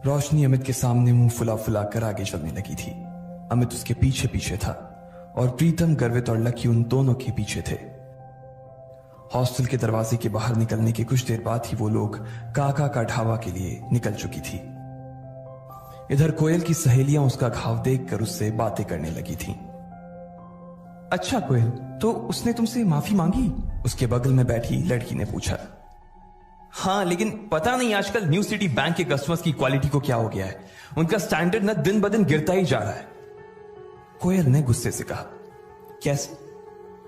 रोशनी अमित के सामने मुंह फुला फुला कर आगे चलने लगी थी। अमित उसके पीछे पीछे था और प्रीतम, गर्वित और लकी उन दोनों के पीछे थे। हॉस्टल के दरवाजे के बाहर निकलने के कुछ देर बाद ही वो लोग काका का ढाबा के लिए निकल चुकी थी। इधर कोयल की सहेलियां उसका घाव देखकर उससे बातें करने लगी थीं। अच्छा कोयल, तो उसने तुमसे माफी मांगी? उसके बगल में बैठी लड़की ने पूछा। हाँ, लेकिन पता नहीं आजकल न्यू सिटी बैंक के कस्टमर्स की क्वालिटी को क्या हो गया है। उनका स्टैंडर्ड न दिन ब दिन गिरता ही जा रहा है। कोयल ने गुस्से से कहा। कैसे?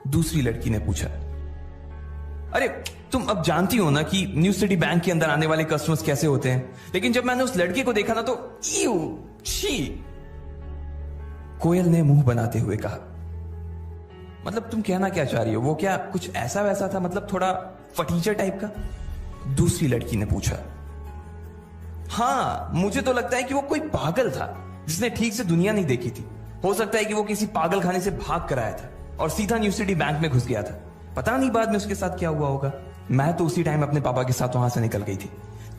दूसरी लड़की ने पूछा। अरे तुम अब जानती हो ना कि न्यू सिटी बैंक के अंदर आने वाले कस्टमर्स कैसे होते हैं, लेकिन जब मैंने उस लड़के को देखा ना तो छी। कोयल ने मुंह बनाते हुए कहा। मतलब तुम कहना क्या चाह रही हो? वो क्या कुछ ऐसा वैसा था, मतलब थोड़ा फटीचर टाइप का? दूसरी लड़की ने पूछा। हाँ, मुझे तो लगता है कि वो कोई पागल था जिसने ठीक से दुनिया नहीं देखी थी। हो सकता है कि वो किसी पागल खाने से भाग कर आया था और सीधा न्यू सिटी बैंक में घुस गया था। पता नहीं बाद में उसके साथ क्या हुआ होगा। मैं तो उसी टाइम अपने पापा के साथ वहां से निकल गई थी।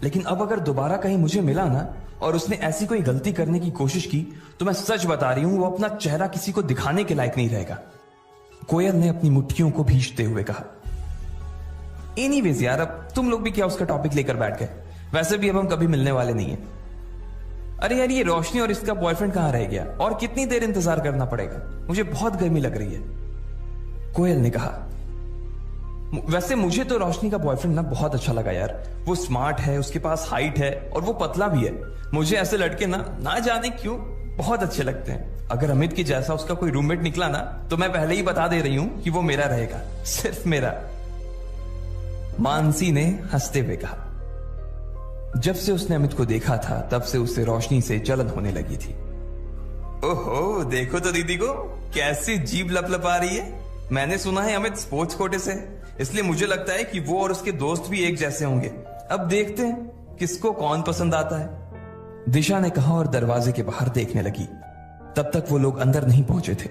लेकिन अब अगर दोबारा कहीं मुझे मिला ना और उसने ऐसी कोई गलती करने की कोशिश की तो मैं सच बता रही हूं, वो अपना चेहरा किसी को दिखाने के लायक नहीं रहेगा। कोयल ने अपनी मुट्ठियों को भींचते हुए कहा। एनीवेज यार, अब तुम लोग भी क्या उसका टॉपिक लेकर बैठ गए? वैसे भी अब हम कभी मिलने वाले नहीं है। अरे यार, ये रोशनी और इसका बॉयफ्रेंड कहां रह गया? और कितनी देर इंतजार करना पड़ेगा? मुझे बहुत गर्मी लग रही है। कोयल ने कहा। वैसे मुझे तो रोशनी का बॉयफ्रेंड ना बहुत अच्छा लगा यार। वो स्मार्ट है, उसके पास हाइट है और वो पतला भी है। मुझे ऐसे लड़के ना जाने क्यों बहुत अच्छे लगते हैं। अगर अमित के जैसा उसका कोई रूममेट निकला ना तो मैं पहले ही बता दे रही हूं कि वो मेरा रहेगा, सिर्फ मेरा। मानसी ने हंसते हुए कहा। जब से उसने अमित को देखा था तब से उसे रोशनी से जलन होने लगी थी। ओहो, देखो तो दीदी को कैसी जीभ लपलपा रही है। मैंने सुना है अमित स्पोर्ट्स कोटे से, इसलिए मुझे लगता है कि वो और उसके दोस्त भी एक जैसे होंगे। अब देखते हैं किसको कौन पसंद आता है, दिशा ने कहा और दरवाजे के बाहर देखने लगी। तब तक वो लोग अंदर नहीं पहुंचे थे।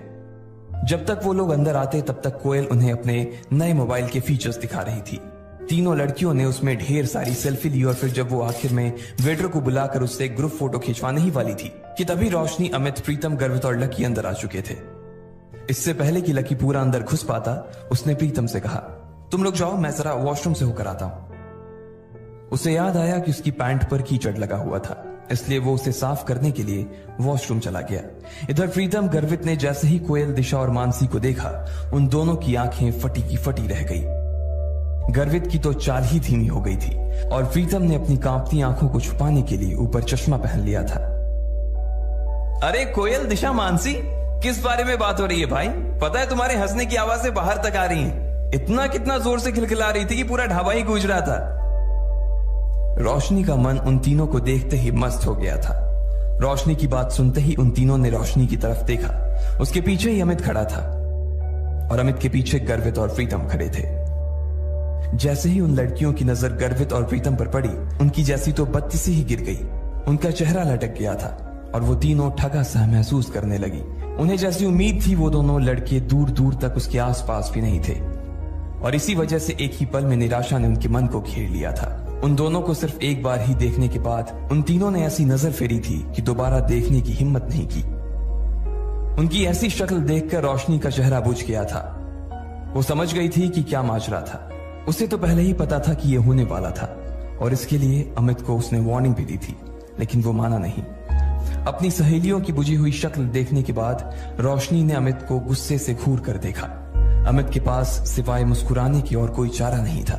जब तक वो लोग अंदर आते तब तक कोयल उन्हें अपने नए मोबाइल के फीचर्स दिखा रही थी। तीनों लड़कियों ने उसमें ढेर सारी सेल्फी ली और फिर जब वो आखिर में वेटर को बुलाकर उससे ग्रुप फोटो खिंचवाने ही वाली थी कि तभी रोशनी, अमित, प्रीतम, गर्वित और लकी अंदर आ चुके थे। इससे पहले कि लकी पूरा अंदर घुस पाता, उसने प्रीतम से कहा, तुम लोग जाओ, मैं जरा वॉशरूम से होकर आता हूं। उसे याद आया कि उसकी पैंट पर कीचड़ लगा हुआ था, इसलिए वो उसे साफ करने के लिए वॉशरूम चला गया। इधर प्रीतम, गर्वित ने जैसे ही कोयल, दिशा और मानसी को देखा, उन दोनों की आंखें फटी की फटी रह गई। गर्वित की तो चाल ही धीमी हो गई थी और प्रीतम ने अपनी कांपती आंखों को छुपाने के लिए ऊपर चश्मा पहन लिया था। अरे कोयल, दिशा, मानसी, किस बारे में बात हो रही है भाई? पता है तुम्हारे हंसने की आवाजें बाहर तक आ रही हैं। इतना कितना जोर से खिलखिला रही थी कि पूरा ढाबा ही गूंज रहा था। रोशनी का मन उन तीनों को देखते ही मस्त हो गया था। रोशनी की बात सुनते ही उन तीनों ने रोशनी की तरफ देखा। उसके पीछे ही अमित खड़ा था और अमित के पीछे गर्वित और प्रीतम खड़े थे। जैसे ही उन लड़कियों की नजर गर्वित और प्रीतम पर पड़ी, उनकी जैसी तो बत्ती से ही गिर गई। उनका चेहरा लटक गया था और वो तीनों ठगा सा महसूस करने लगी। उन्हें जैसी उम्मीद थी वो दोनों लड़के दूर दूर तक उसके आसपास भी नहीं थे और इसी वजह से एक ही पल में निराशा ने उनके मन को घेर लिया था। उन दोनों को सिर्फ एक बार ही देखने के बाद उन तीनों ने ऐसी नजर फेरी थी कि दोबारा देखने की हिम्मत नहीं की। उनकी ऐसी शक्ल देखकर रोशनी का चेहरा बुझ गया था। वो समझ गई थी कि क्या माजरा था। उसे तो पहले ही पता था कि यह होने वाला था और इसके लिए अमित को उसने वार्निंग भी दी थी, लेकिन वो माना नहीं। अपनी सहेलियों की बुझी हुई शक्ल देखने के बाद रोशनी ने अमित को गुस्से से घूर कर देखा। अमित के पास सिवाय मुस्कुराने की और कोई चारा नहीं था,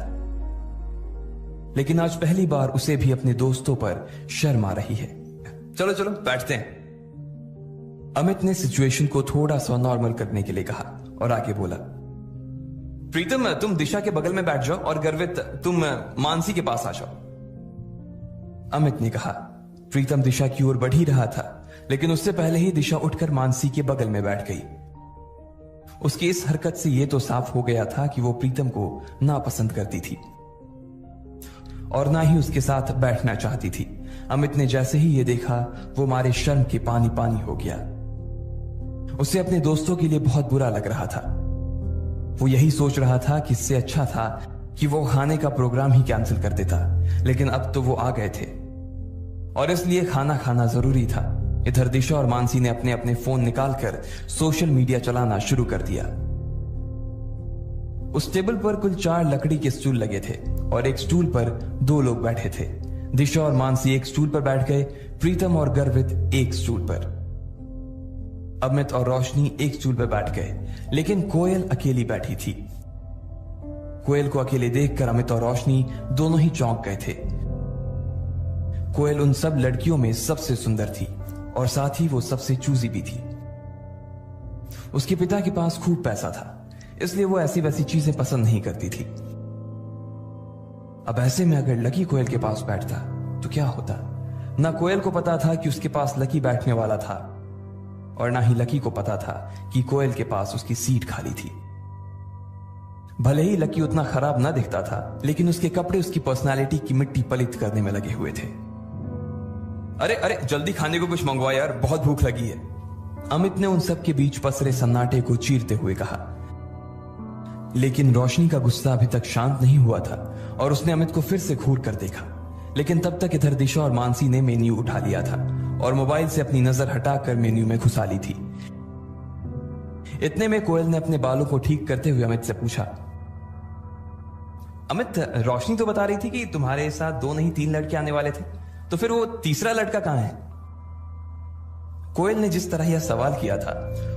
लेकिन आज पहली बार उसे भी अपने दोस्तों पर शर्म आ रही है। चलो चलो बैठते हैं। अमित ने सिचुएशन को थोड़ा सा नॉर्मल करने के लिए कहा और आगे बोला, प्रीतम, तुम दिशा के बगल में बैठ जाओ और गर्वित, तुम मानसी के पास आ जाओ। अमित ने कहा। प्रीतम दिशा की ओर बढ़ ही रहा था, लेकिन उससे पहले ही दिशा उठकर मानसी के बगल में बैठ गई। उसकी इस हरकत से यह तो साफ हो गया था कि वो प्रीतम को नापसंद करती थी और ना ही उसके साथ बैठना चाहती थी। अमित ने जैसे ही ये देखा, वो मारे शर्म के पानी पानी हो गया। उसे अपने दोस्तों के लिए बहुत बुरा लग रहा था। वो यही सोच रहा था कि इससे अच्छा था कि वो खाने का प्रोग्राम ही कैंसिल कर देता, लेकिन अब तो वो आ गए थे और इसलिए खाना खाना जरूरी था। इधर दिशा और मानसी ने अपने अपने फोन निकालकर सोशल मीडिया चलाना शुरू कर दिया। उस टेबल पर कुल 4 लकड़ी के स्टूल लगे थे और एक स्टूल पर 2 लोग बैठे थे। दिशा और मानसी एक स्टूल पर बैठ गए, प्रीतम और गर्वित एक स्टूल पर, अमित और रोशनी एक स्टूल पर बैठ गए, लेकिन कोयल अकेली बैठी थी। कोयल को अकेले देखकर अमित और रोशनी दोनों ही चौंक गए थे। कोयल उन सब लड़कियों में सबसे सुंदर थी और साथ ही वो सबसे चूजी भी थी। उसके पिता के पास खूब पैसा था, इसलिए वो ऐसी वैसी चीजें पसंद नहीं करती थी। अब ऐसे में अगर लकी कोयल के पास बैठता तो क्या होता? ना कोयल को पता था कि उसके पास लकी बैठने वाला था और ना ही लकी को पता था कि कोयल के पास उसकी सीट खाली थी। भले ही लकी उतना खराब ना दिखता था, लेकिन उसके कपड़े उसकी पर्सनालिटी की मिट्टी पलित करने में लगे हुए थे। अरे अरे जल्दी खाने को कुछ मंगवा यार, बहुत भूख लगी है, अमित ने उन सब के बीच पसरे सन्नाटे को चीरते हुए कहा। लेकिन रोशनी का गुस्सा अभी तक शांत नहीं हुआ था और उसने अमित को फिर से घूर कर देखा। लेकिन तब तक इधर दिशा और मानसी ने मेन्यू उठा लिया था और मोबाइल से अपनी नजर हटाकर मेन्यू में घुसा ली थी। इतने में कोयल ने अपने बालों को ठीक करते हुए अमित से पूछा, अमित, रोशनी तो बता रही थी कि तुम्हारे साथ 2 नहीं 3 लड़के आने वाले थे, तो फिर वो तीसरा लड़का कहां है? कोयल ने जिस तरह यह सवाल किया था,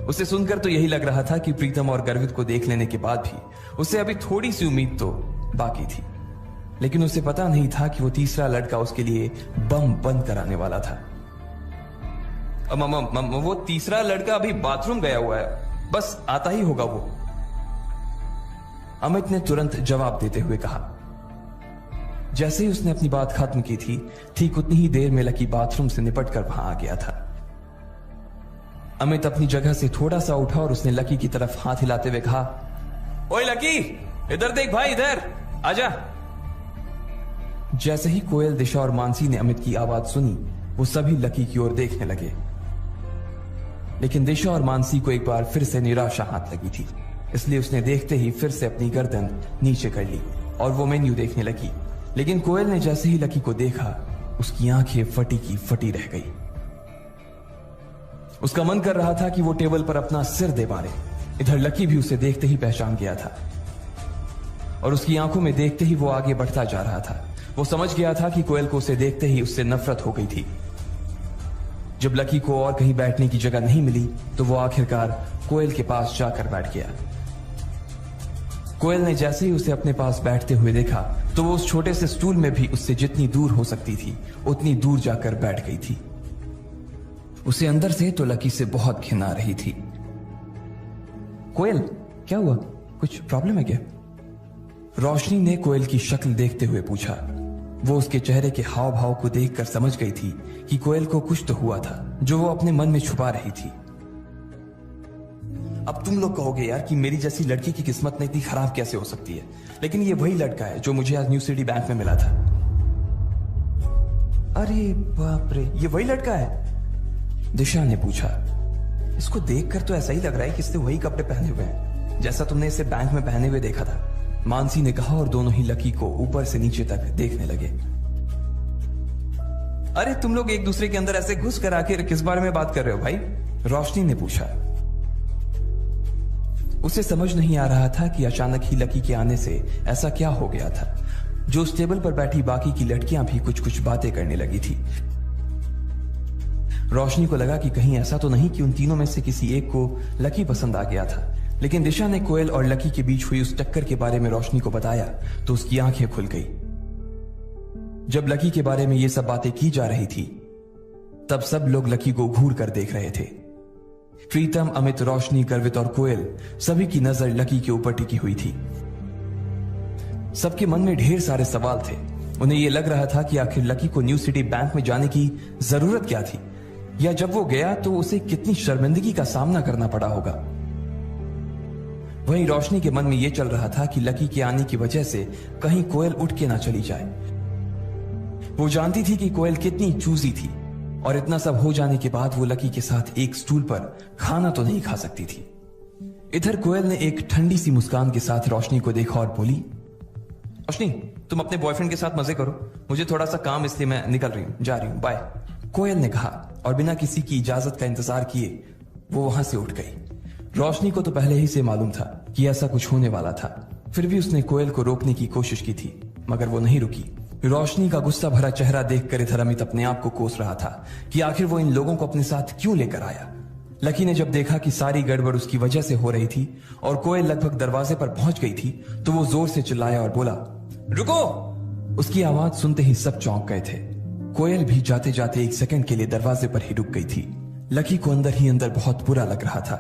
उसे सुनकर तो यही लग रहा था कि प्रीतम और गर्वित को देख लेने के बाद भी उसे अभी थोड़ी सी उम्मीद तो बाकी थी। लेकिन उसे पता नहीं था कि वो तीसरा लड़का उसके लिए बम बंद कराने वाला था। वो तीसरा लड़का अभी बाथरूम गया हुआ है, बस आता ही होगा वो, अमित ने तुरंत जवाब देते हुए कहा। जैसे ही उसने अपनी बात खत्म की थी, ठीक उतनी ही देर में लकी बाथरूम से निपटकर वहां आ गया था। अमित अपनी जगह से थोड़ा सा उठा और उसने लकी की तरफ हाथ हिलाते हुए कहा, ओए लकी, इधर देख भाई, इधर आजा। जैसे ही कोयल, दिशा और मानसी ने अमित की आवाज सुनी, वो सभी लकी की ओर देखने लगे। लेकिन दिशा और मानसी को एक बार फिर से निराशा हाथ लगी थी, इसलिए उसने देखते ही फिर से अपनी गर्दन नीचे कर ली और वो मेन्यू देखने लगी। लेकिन कोयल ने जैसे ही लकी को देखा, उसकी आंखें फटी की फटी रह गई। उसका मन कर रहा था कि वो टेबल पर अपना सिर दे मारे। इधर लकी भी उसे देखते ही पहचान गया था और उसकी आंखों में देखते ही वो आगे बढ़ता जा रहा था। वो समझ गया था कि कोयल को उसे देखते ही उससे नफरत हो गई थी। जब लकी को और कहीं बैठने की जगह नहीं मिली, तो वो आखिरकार कोयल के पास जाकर बैठ गया। कोयल ने जैसे ही उसे अपने पास बैठते हुए देखा, तो वो उस छोटे से स्टूल में भी उससे जितनी दूर हो सकती थी उतनी दूर जाकर बैठ गई थी। उसे अंदर से तो लकी से बहुत घिन आ रही थी। कोयल, क्या हुआ? कुछ प्रॉब्लम है क्या? रोशनी ने कोयल की शक्ल देखते हुए पूछा। वो उसके चेहरे के हाव भाव को देखकर समझ गई थी कि कोयल को कुछ तो हुआ था जो वो अपने मन में छुपा रही थी। अब तुम लोग कहोगे यार कि मेरी जैसी लड़की की किस्मत इतनी खराब कैसे हो सकती है, लेकिन ये वही लड़का है जो मुझे आज न्यू सिटी बैंक में मिला था। अरे बाप रे, ये वही लड़का है? दिशा ने पूछा। इसको देखकर तो ऐसा ही लग रहा है कि इसने वही कपड़े पहने हुए हैं जैसा तुमने इसे बैंक में पहने हुए देखा था, मानसी ने कहा और दोनों ही लकी को ऊपर से नीचे तक देखने लगे। अरे तुम लोग एक दूसरे के अंदर ऐसे घुस कर आखिर किस बारे में बात कर रहे हो भाई? रोशनी ने पूछा। उसे समझ नहीं आ रहा था कि अचानक ही लकी के आने से ऐसा क्या हो गया था जो उस टेबल पर बैठी बाकी की लड़कियां भी कुछ कुछ बातें करने लगी थी। रोशनी को लगा कि कहीं ऐसा तो नहीं कि उन तीनों में से किसी एक को लकी पसंद आ गया था। लेकिन दिशा ने कोयल और लकी के बीच हुई उस टक्कर के बारे में रोशनी को बताया तो उसकी आंखें खुल गई। जब लकी के बारे में ये सब बातें की जा रही थी, तब सब लोग लकी को घूर कर देख रहे थे। प्रीतम, अमित, रोशनी, गर्वित और कोयल सभी की नजर लकी के ऊपर टिकी हुई थी। सबके मन में ढेर सारे सवाल थे। उन्हें यह लग रहा था कि आखिर लकी को न्यू सिटी बैंक में जाने की जरूरत क्या थी, या जब वो गया तो उसे कितनी शर्मिंदगी का सामना करना पड़ा होगा। वहीं रोशनी के मन में यह चल रहा था कि लकी के आने की वजह से कहीं कोयल उठ के ना चली जाए। वो जानती थी कि कोयल कितनी चूजी थी और इतना सब हो जाने के बाद वो लकी के साथ एक स्टूल पर खाना तो नहीं खा सकती थी। इधर कोयल ने एक ठंडी सी मुस्कान के साथ रोशनी को देखा और बोली, रोशनी, तुम अपने बॉयफ्रेंड के साथ मजे करो, मुझे थोड़ा सा काम, इसलिए मैं निकल रही हूँ, जा रही हूँ, बाय। कोयल ने कहा और बिना किसी की इजाजत का इंतजार किए वो वहां से उठ गई। रोशनी को तो पहले ही से मालूम था कि ऐसा कुछ होने वाला था, फिर भी उसने कोयल को रोकने की कोशिश की थी, मगर वो नहीं रुकी। रोशनी का गुस्सा भरा चेहरा देखकर इधर अमित अपने आप को कोस रहा था कि आखिर वो इन लोगों को अपने साथ क्यों लेकर आया। लकी ने जब देखा कि सारी गड़बड़ उसकी वजह से हो रही थी और कोयल लगभग दरवाजे पर पहुंच गई थी, तो वो जोर से चिल्लाया और बोला, रुको। उसकी आवाज सुनते ही सब चौंक गए थे। कोयल भी जाते जाते एक सेकंड के लिए दरवाजे पर ही रुक गई थी। लकी को अंदर ही अंदर बहुत बुरा लग रहा था।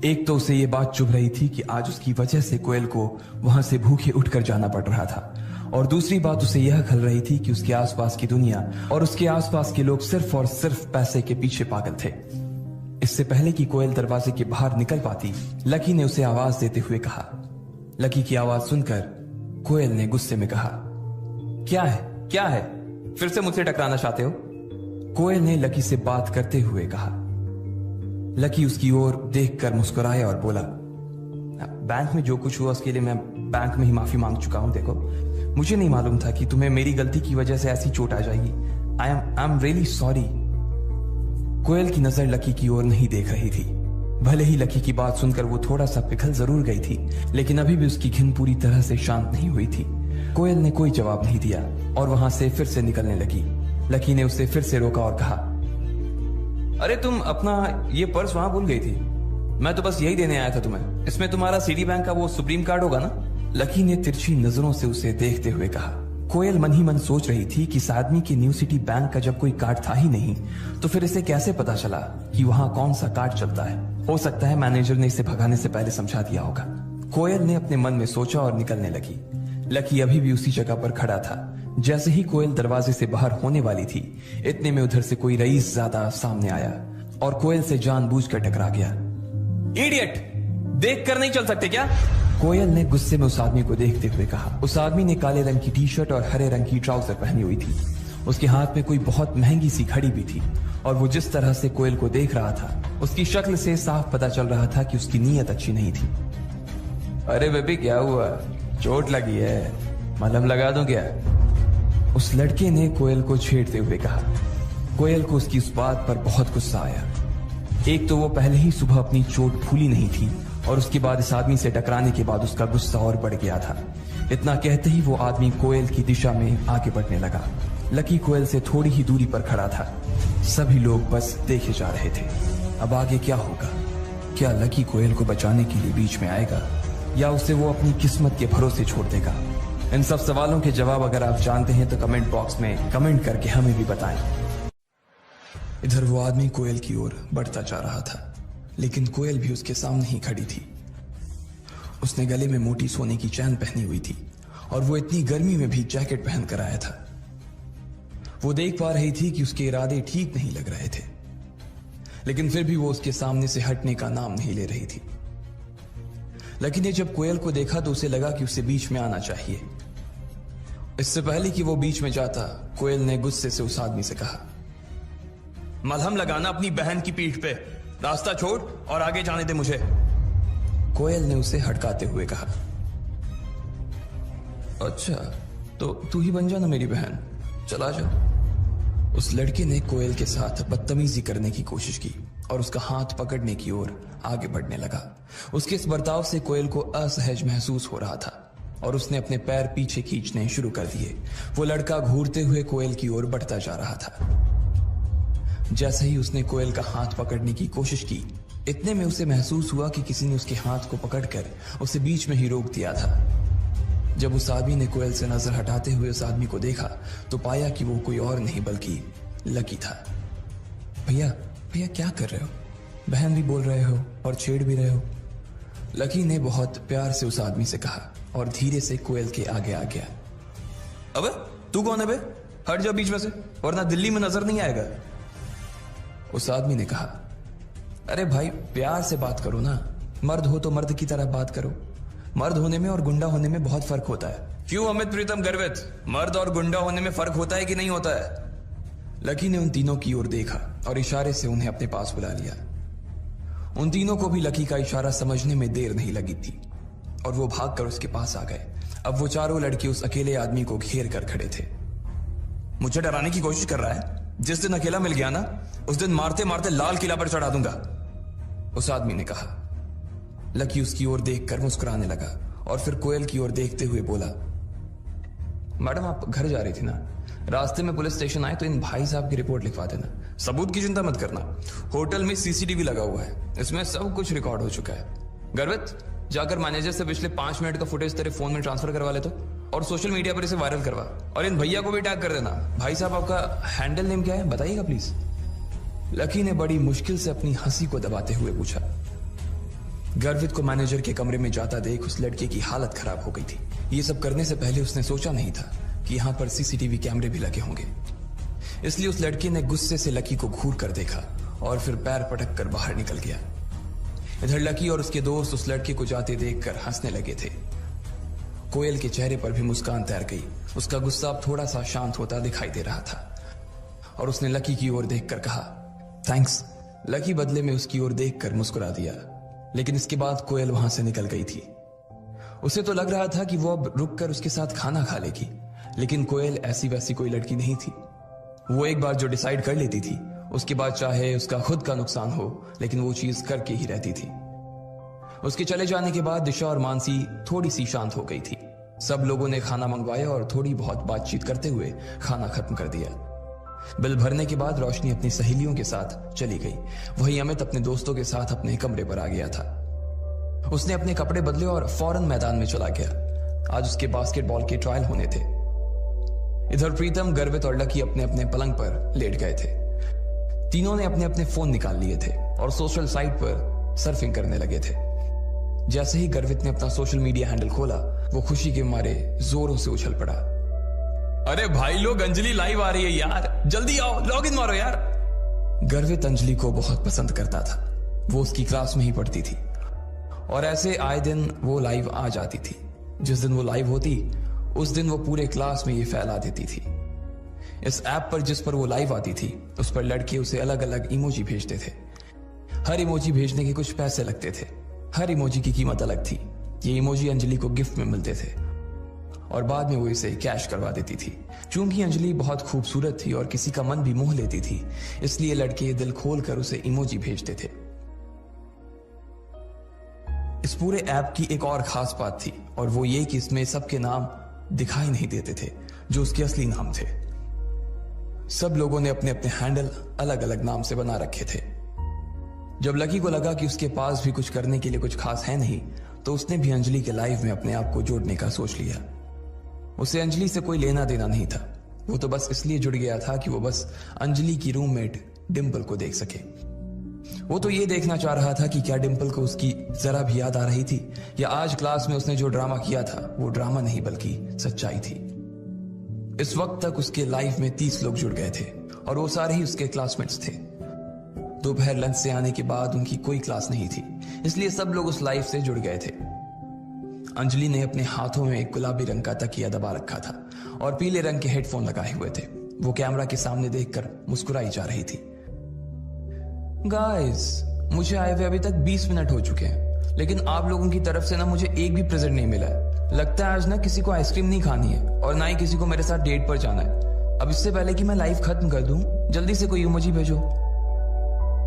एक तो उसे ये बात चुभ रही थी कि आज उसकी वजह से कोयल को वहां से भूखे उठकर जाना पड़ रहा था, और दूसरी बात उसे यह खल रही थी कि उसके आसपास की दुनिया और उसके आसपास के लोग सिर्फ और सिर्फ पैसे के पीछे पागल थे। इससे पहले कि कोयल दरवाजे के बाहर निकल पाती, लकी ने उसे आवाज देते हुए कहा। लकी की आवाज सुनकर कोयल ने गुस्से में कहा, क्या है, क्या है, फिर से मुझसे टकराना चाहते हो? कोयल ने लकी से बात करते हुए कहा। लकी उसकी ओर देखकर मुस्कुराया और बोला, बैंक में जो कुछ हुआ उसके लिए मैं बैंक में ही माफी मांग चुका हूं। देखो, मुझे नहीं मालूम था कि तुम्हें मेरी गलती की वजह से ऐसी चोट आ जाएगी। I am really sorry. कोयल की नजर लकी की ओर नहीं देख रही थी। भले ही लकी की बात सुनकर वो थोड़ा सा पिघल जरूर गई थी, लेकिन अभी भी उसकी घिन पूरी तरह से शांत नहीं हुई थी। कोयल ने कोई जवाब नहीं दिया और वहां से फिर से निकलने लगी। लकी ने उसे फिर से रोका और कहा, अरे तुम अपना ये पर्स वहां भूल गई थी, मैं तो बस यही देने आया था तुम्हें। इसमें तुम्हारा सिटी बैंक का वो सुप्रीम कार्ड होगा ना? लकी ने तिरछी नजरों से उसे देखते हुए कहा। कोयल मन ही मन सोच रही थी कि इस आदमी के न्यू सिटी बैंक का जब कोई कार्ड था ही नहीं, तो फिर इसे कैसे पता चला कि वहां कौन सा कार्ड चलता है। हो सकता है मैनेजर ने इसे भगाने से पहले समझा दिया होगा। कोयल ने अपने मन में सोचा और निकलने लगी। लकी अभी भी उसी जगह पर खड़ा था। जैसे ही कोयल दरवाजे से बाहर होने वाली थी, इतने में उधर से कोई रईस ज्यादा सामने आया और कोयल से जानबूझकर टकरा गया। इडियट, देख कर नहीं चल सकते क्या? कोयल ने गुस्से में उस आदमी को देखते हुए कहा। उस आदमी ने काले रंग की टी शर्ट और हरे रंग की ट्राउजर पहनी हुई थी। उसके हाथ में कोई बहुत महंगी सी घड़ी भी थी, और वो जिस तरह से कोयल को देख रहा था, उसकी शक्ल से साफ पता चल रहा था कि उसकी नीयत अच्छी नहीं थी। अरे बेबी, क्या हुआ? चोट लगी है? मलहम लगा दूं क्या? उस लड़के ने कोयल को छेड़ते हुए कहा। कोयल को उसकी उस बात पर बहुत गुस्सा आया। एक तो वो पहले ही सुबह अपनी चोट भूली नहीं थी, और उसके बाद इस आदमी से टकराने के बाद उसका गुस्सा और बढ़ गया था। इतना कहते ही वो आदमी कोयल की दिशा में आगे बढ़ने लगा। लकी कोयल से थोड़ी ही दूरी पर खड़ा था। सभी लोग बस देखे जा रहे थे। अब आगे क्या होगा? क्या लकी कोयल को बचाने के लिए बीच में आएगा, या उसे वो अपनी किस्मत के भरोसे छोड़ देगा? इन सब सवालों के जवाब अगर आप जानते हैं तो कमेंट बॉक्स में कमेंट करके हमें भी बताएं। इधर वो आदमी कोयल की ओर बढ़ता जा रहा था, लेकिन कोयल भी उसके सामने ही खड़ी थी। उसने गले में मोटी सोने की चैन पहनी हुई थी, और वो इतनी गर्मी में भी जैकेट पहन कर आया था। वो देख पा रही थी कि उसके इरादे ठीक नहीं लग रहे थे, लेकिन फिर भी वो उसके सामने से हटने का नाम नहीं ले रही थी। लेकिन ने जब कोयल को देखा तो उसे लगा कि उसे बीच में आना चाहिए। इससे पहले कि वो बीच में जाता, कोयल ने गुस्से से उस आदमी से कहा, मलहम लगाना अपनी बहन की पीठ पे, रास्ता छोड़ और आगे जाने दे मुझे। कोयल ने उसे हटकाते हुए कहा, अच्छा तो तू ही बन जाना मेरी बहन, चला जा। उस लड़के ने कोयल के साथ बदतमीजी करने की कोशिश की और उसका हाथ पकड़ने की ओर आगे बढ़ने लगा। उसके इस बर्ताव से कोयल को असहज महसूस हो रहा था और उसने अपने पैर पीछे खींचने शुरू कर दिए। वो लड़का घूरते हुए कोयल की ओर बढ़ता जा रहा था। जैसे ही उसने कोयल का हाथ पकड़ने की कोशिश की, इतने में उसे महसूस हुआ कि किसी ने उसके हाथ को पकड़कर उसे बीच में ही रोक दिया था। जब उस आदमी ने कोयल से नजर हटाते हुए उस आदमी को देखा तो पाया कि वो कोई और नहीं बल्कि लकी था। भैया भैया क्या कर रहे हो? बहन भी बोल रहे हो और छेड़ भी रहे हो। लकी ने बहुत प्यार से उस आदमी से कहा और धीरे से कोयल के आगे आ गया। अबे तू कौन है बे? हट जा बीच में से, वरना दिल्ली में नजर नहीं आएगा। उस आदमी ने कहा, अरे भाई प्यार से बात करो ना, मर्द हो तो मर्द की तरह बात करो। मर्द होने में और गुंडा होने में बहुत फर्क होता है। क्यों अमित प्रीतम गर्वित, मर्द और गुंडा होने में फर्क होता है कि नहीं होता है? लकी ने उन तीनों की ओर देखा और इशारे से उन्हें अपने पास बुला लिया। उन तीनों को भी लकी का इशारा समझने में देर नहीं लगी थी और वो भागकर उसके पास आ गए। अब वो चारों लड़के उस अकेले आदमी को घेर कर खड़े थे। मुझे डराने की कोशिश कर रहा है? जिस दिन अकेला मिल गया ना, उस दिन मारते मारते लाल किला पर चढ़ा दूंगा, उस आदमी ने कहा। लकी उसकी ओर देखकर मुस्कुराने लगा और फिर कोयल की ओर देखते हुए बोला, मैडम आप घर जा रही थी ना, रास्ते में पुलिस स्टेशन आए तो इन भाई साहब की रिपोर्ट लिखवा देना। सबूत की चिंता मत करना, होटल में सीसीटीवी लगा हुआ है, इसमें सब कुछ रिकॉर्ड हो चुका है। गर्वित, जाकर मैनेजर से पिछले 5 मिनट का फुटेज तेरे फोन में ट्रांसफर करवा ले तो, और सोशल मीडिया पर इसे वायरल करवा, और इन भैया को भी टैग कर देना। भाई साहब आपका हैंडल नेम क्या है बताइएगा प्लीज। लकी ने बड़ी मुश्किल से अपनी हंसी को दबाते हुए पूछा। गर्वित को मैनेजर के कमरे में जाता देख उस लड़के की हालत खराब हो गई थी। ये सब करने से पहले उसने सोचा नहीं था कि यहां पर सीसीटीवी कैमरे भी लगे होंगे, इसलिए उस लड़के ने गुस्से से लकी को घूर कर देखा और फिर पैर पटक कर बाहर निकल गया। इधर लकी और उसके दोस्त उस लड़के को जाते देखकर हंसने लगे थे। कोयल के चेहरे पर भी मुस्कान तैर गई। उसका गुस्सा अब थोड़ा सा शांत होता दिखाई दे रहा था और उसने लकी की ओर देखकर कहा, थैंक्स। लकी बदले में उसकी ओर देखकर मुस्कुरा दिया, लेकिन इसके बाद कोयल वहां से निकल गई थी। उसे तो लग रहा था कि वो अब रुककर उसके साथ खाना खा लेगी, लेकिन कोयल ऐसी वैसी कोई लड़की नहीं थी। वो एक बार जो डिसाइड कर लेती थी, उसके बाद चाहे उसका खुद का नुकसान हो, लेकिन वो चीज करके ही रहती थी। उसके चले जाने के बाद दिशा और मानसी थोड़ी सी शांत हो गई थी। सब लोगों ने खाना मंगवाया और थोड़ी बहुत बातचीत करते हुए खाना खत्म कर दिया। बिल भरने के बाद रोशनी अपनी सहेलियों के साथ चली गई। वहीं अमित अपने दोस्तों के साथ अपने कमरे पर आ गया था। उसने अपने कपड़े बदले और फौरन मैदान में चला गया। आज उसके बास्केटबॉल के ट्रायल होने थे। इधर प्रीतम, गर्वित और लकी अपने अपने पलंग पर लेट गए थे। तीनों ने अपने अपने फोन निकाल लिए थे और सोशल साइट पर सर्फिंग करने लगे थे। जैसे ही गर्वित ने अपना सोशल मीडिया हैंडल खोला, वो खुशी के मारे जोरों से उछल पड़ा। अरे भाई लोग, अंजलि लाइव आ रही है यार, जल्दी आओ, लॉग इन मारो यार। गर्वित अंजलि को बहुत पसंद करता था। वो उसकी क्लास में ही पढ़ती थी और ऐसे आए दिन वो लाइव आ जाती थी। जिस दिन वो लाइव होती, उस दिन वो पूरे क्लास में ये फैला देती थी। इस ऐप पर जिस पर वो लाइव आती थी, उस पर लड़के उसे अलग अलग इमोजी भेजते थे। हर इमोजी भेजने के कुछ पैसे लगते थे। हर इमोजी की कीमत अलग थी। ये इमोजी अंजलि को गिफ्ट में मिलते थे और बाद में वो इसे कैश करवा देती थी। चूंकि अंजलि बहुत खूबसूरत थी और किसी का मन भी मोह लेती थी, इसलिए लड़के दिल खोलकर उसे इमोजी भेजते थे। इस पूरे ऐप की एक और खास बात थी और वो ये कि इसमें सबके नाम दिखाई नहीं देते थे जो उसके असली नाम थे। सब लोगों ने अपने अपने हैंडल अलग अलग नाम से बना रखे थे। जब लकी को लगा कि उसके पास भी कुछ करने के लिए कुछ खास है नहीं, तो उसने भी अंजलि के लाइव में अपने आप को जोड़ने का सोच लिया। उसे अंजलि से कोई लेना देना नहीं था। वो तो बस इसलिए जुड़ गया था कि वो बस अंजलि की रूममेट डिंपल को देख सके। वो तो ये देखना चाह रहा था कि क्या डिंपल को उसकी जरा भी याद आ रही थी, या आज क्लास में उसने जो ड्रामा किया था वो ड्रामा नहीं बल्कि सच्चाई थी। इस वक्त तक उसके लाइफ में 30 लोग जुड़ गए थे और वो सारे ही उसके क्लासमेट्स थे। दोपहर लंच से आने के बाद उनकी कोई क्लास नहीं थी, इसलिए सब लोग उस लाइफ से जुड़ गए थे। अंजलि ने अपने हाथों में एक गुलाबी रंग का तकिया दबा रखा था और पीले रंग के हेडफोन लगाए हुए थे। वो कैमरा के सामने देखकर मुस्कुराई जा रही थी। गाइस, मुझे आए हुए अभी तक 20 मिनट हो चुके हैं, लेकिन आप लोगों की तरफ से ना मुझे एक भी प्रेजेंट नहीं मिला है। लगता है आज ना किसी को आइसक्रीम नहीं खानी है और ना ही किसी को मेरे साथ डेट पर जाना है। अब इससे पहले कि मैं लाइव खत्म कर दूं, जल्दी से कोई इमोजी भेजो।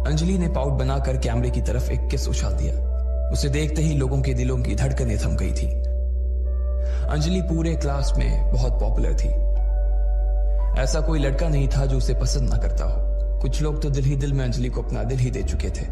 अंजलि ने पाउट बनाकर कैमरे की तरफ एक किस उछाल दिया। उसे देखते ही लोगों के दिलों की धड़कनें थम गई थी। अंजलि पूरे क्लास में बहुत पॉपुलर थी। ऐसा कोई लड़का नहीं था जो उसे पसंद ना करता हो। कुछ लोग तो दिल ही दिल में अंजलि को अपना दिल ही दे चुके थे।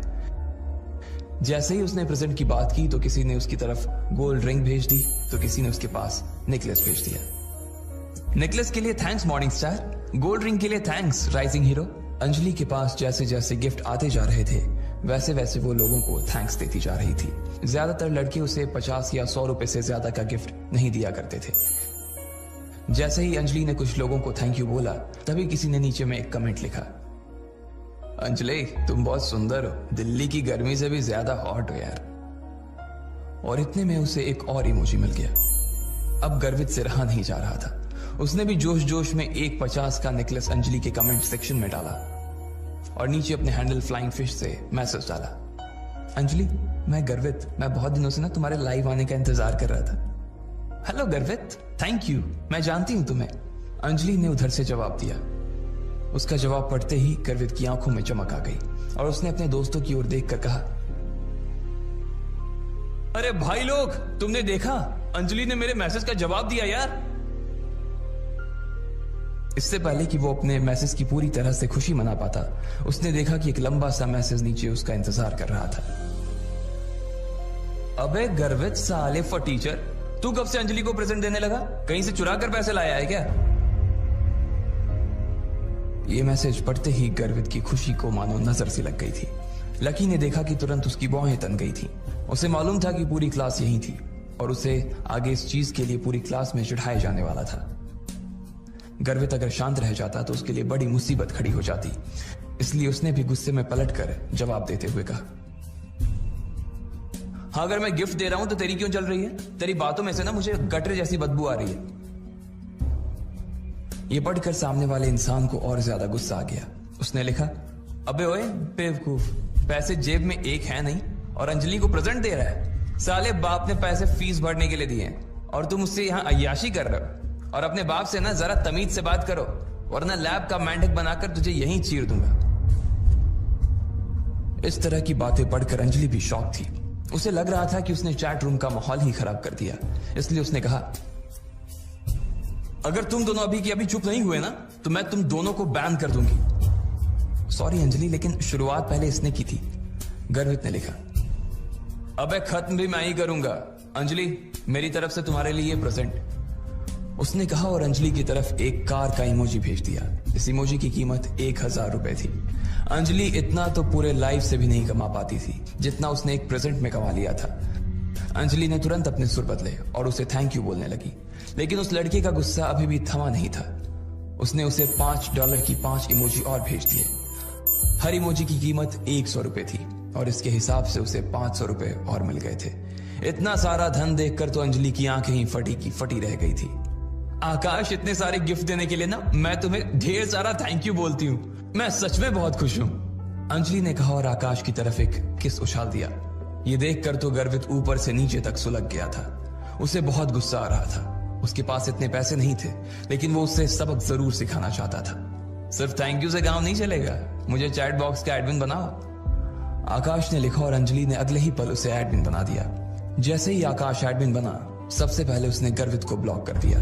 जैसे ही उसने प्रेजेंट की बात की तो किसी ने उसकी तरफ गोल्ड रिंग भेज दी, तो किसी ने उसके पास नेकलेस भेज दिया। नेकलेस के लिए thanks morning star, gold ring के लिए थैंक्स राइजिंग हीरो। अंजलि के पास जैसे जैसे गिफ्ट आते जा रहे थे, वैसे वैसे वो लोगों को थैंक्स देती जा रही थी। ज्यादातर लड़के उसे 50 या 100 रुपए से ज्यादा का गिफ्ट नहीं दिया करते थे। जैसे ही अंजलि ने कुछ लोगों को थैंक यू बोला, तभी किसी ने नीचे में एक कमेंट लिखा, अंजलि तुम बहुत सुंदर हो, दिल्ली की गर्मी से भी ज्यादा हॉट हो यार। और इतने में उसे एक और इमोजी मिल गया। अब गर्वित से रहा नहीं जा रहा था। उसने भी जोश जोश में एक 50 का नेकलेस अंजलि के कमेंट सेक्शन में डाला और नीचे अपने हैंडल फ्लाइंग फिश से मैसेज डाला, अंजलि मैं गर्वित, मैं बहुत दिनों से ना तुम्हारे लाइव आने का इंतजार कर रहा था। हेलो गर्वित, थैंक यू, मैं जानती हूं तुम्हें, अंजलि ने उधर से जवाब दिया। उसका जवाब पढ़ते ही गर्वित की आंखों में चमक आ गई और उसने अपने दोस्तों की ओर देखकर कहा, अरे भाई लोग, तुमने देखा, अंजलि ने मेरे मैसेज का जवाब दिया यार। इससे पहले कि वो अपने मैसेज की पूरी तरह से खुशी मना पाता, उसने देखा कि एक लंबा सा मैसेज नीचे उसका इंतजार कर रहा था। अबे गर्वित साले फटीचर, तू कब से अंजलि को प्रेजेंट देने लगा? कहीं से चुरा कर पैसे लाया है क्या? ये मैसेज पढ़ते ही गर्वित की खुशी को मानो नजर से लग गई थी। लकी ने देखा कि तुरंत उसकी बाहें तन गई थी। उसे मालूम था कि पूरी क्लास यहीं थी और उसे आगे इस चीज के लिए पूरी क्लास में चिढ़ाया जाने वाला था। गर्वित अगर शांत रह जाता तो उसके लिए बड़ी मुसीबत खड़ी हो जाती, इसलिए उसने भी गुस्से में पलटकर जवाब देते हुए कहा, हाँ अगर मैं गिफ्ट दे रहा हूं तो तेरी क्यों चल रही है? तेरी बातों में से ना मुझे गटर जैसी बदबू आ रही है। ये पढ़कर सामने वाले इंसान को और ज्यादा गुस्सा आ गया। उसने लिखा, अबे ओए बेवकूफ, पैसे जेब में एक है नहीं और अंजलि को प्रेजेंट दे रहा है। साले बाप ने पैसे फीस भरने के लिए दिए हैं और तुम उससे यहां अय्याशी कर रहे हो। और अपने बाप से ना जरा तमीज से बात करो, वरना लैब का मेंढक बनाकर तुझे यहीं चीर दूंगा। इस तरह की बातें पढ़कर अंजलि भी शॉक थी। उसे लग रहा था कि उसने चैट रूम का माहौल ही खराब कर दिया, इसलिए उसने कहा, अगर तुम दोनों अभी की अभी चुप नहीं हुए ना तो मैं तुम दोनों को बैन कर दूंगी। सॉरी अंजलि, लेकिन शुरुआत पहले इसने की थी। गर्वित ने लिखा, अबे खत्म भी मैं ही करूंगा। अंजलि, मेरी तरफ से तुम्हारे लिए प्रेजेंट, उसने कहा और अंजलि की तरफ एक कार का इमोजी भेज दिया। इस इमोजी की कीमत 1000 रुपए थी। अंजलि इतना तो पूरे लाइफ से भी नहीं कमा पाती थी जितना उसने एक प्रेजेंट में कमा लिया था। अंजलि ने तुरंत अपने सुर बदले और उसे थैंक यू बोलने लगी, लेकिन उस लड़के का गुस्सा अभी भी थमा नहीं था। उसने उसे $5 की 5 इमोजी और भेज दिए। हर इमोजी की कीमत 100 रुपए थी और इसके हिसाब से उसे 500 रुपए और मिल गए थे। इतना सारा धन देखकर तो अंजलि की आंखें ही फटी की फटी रह गई थी। आकाश, इतने सारे गिफ्ट देने के लिए ना मैं तुम्हें ढेर सारा थैंक यू बोलती हूँ। मैं सच में बहुत खुश हूँ, अंजलि ने कहा और आकाश की तरफ एक किस उछाल दिया। ये देखकर तो गर्वित ऊपर से नीचे तक सुलग गया था। उसे बहुत गुस्सा आ रहा था। उसके पास इतने पैसे नहीं थे, लेकिन वो उससे सबक जरूर सिखाना चाहता था। सिर्फ थैंक यू से काम नहीं चलेगा, मुझे चैट बॉक्स का एडमिन बनाओ, आकाश ने लिखा और अंजलि ने अगले ही पल उसे एडमिन बना दिया। जैसे ही आकाश एडमिन बना, सबसे पहले उसने गर्वित को ब्लॉक कर दिया।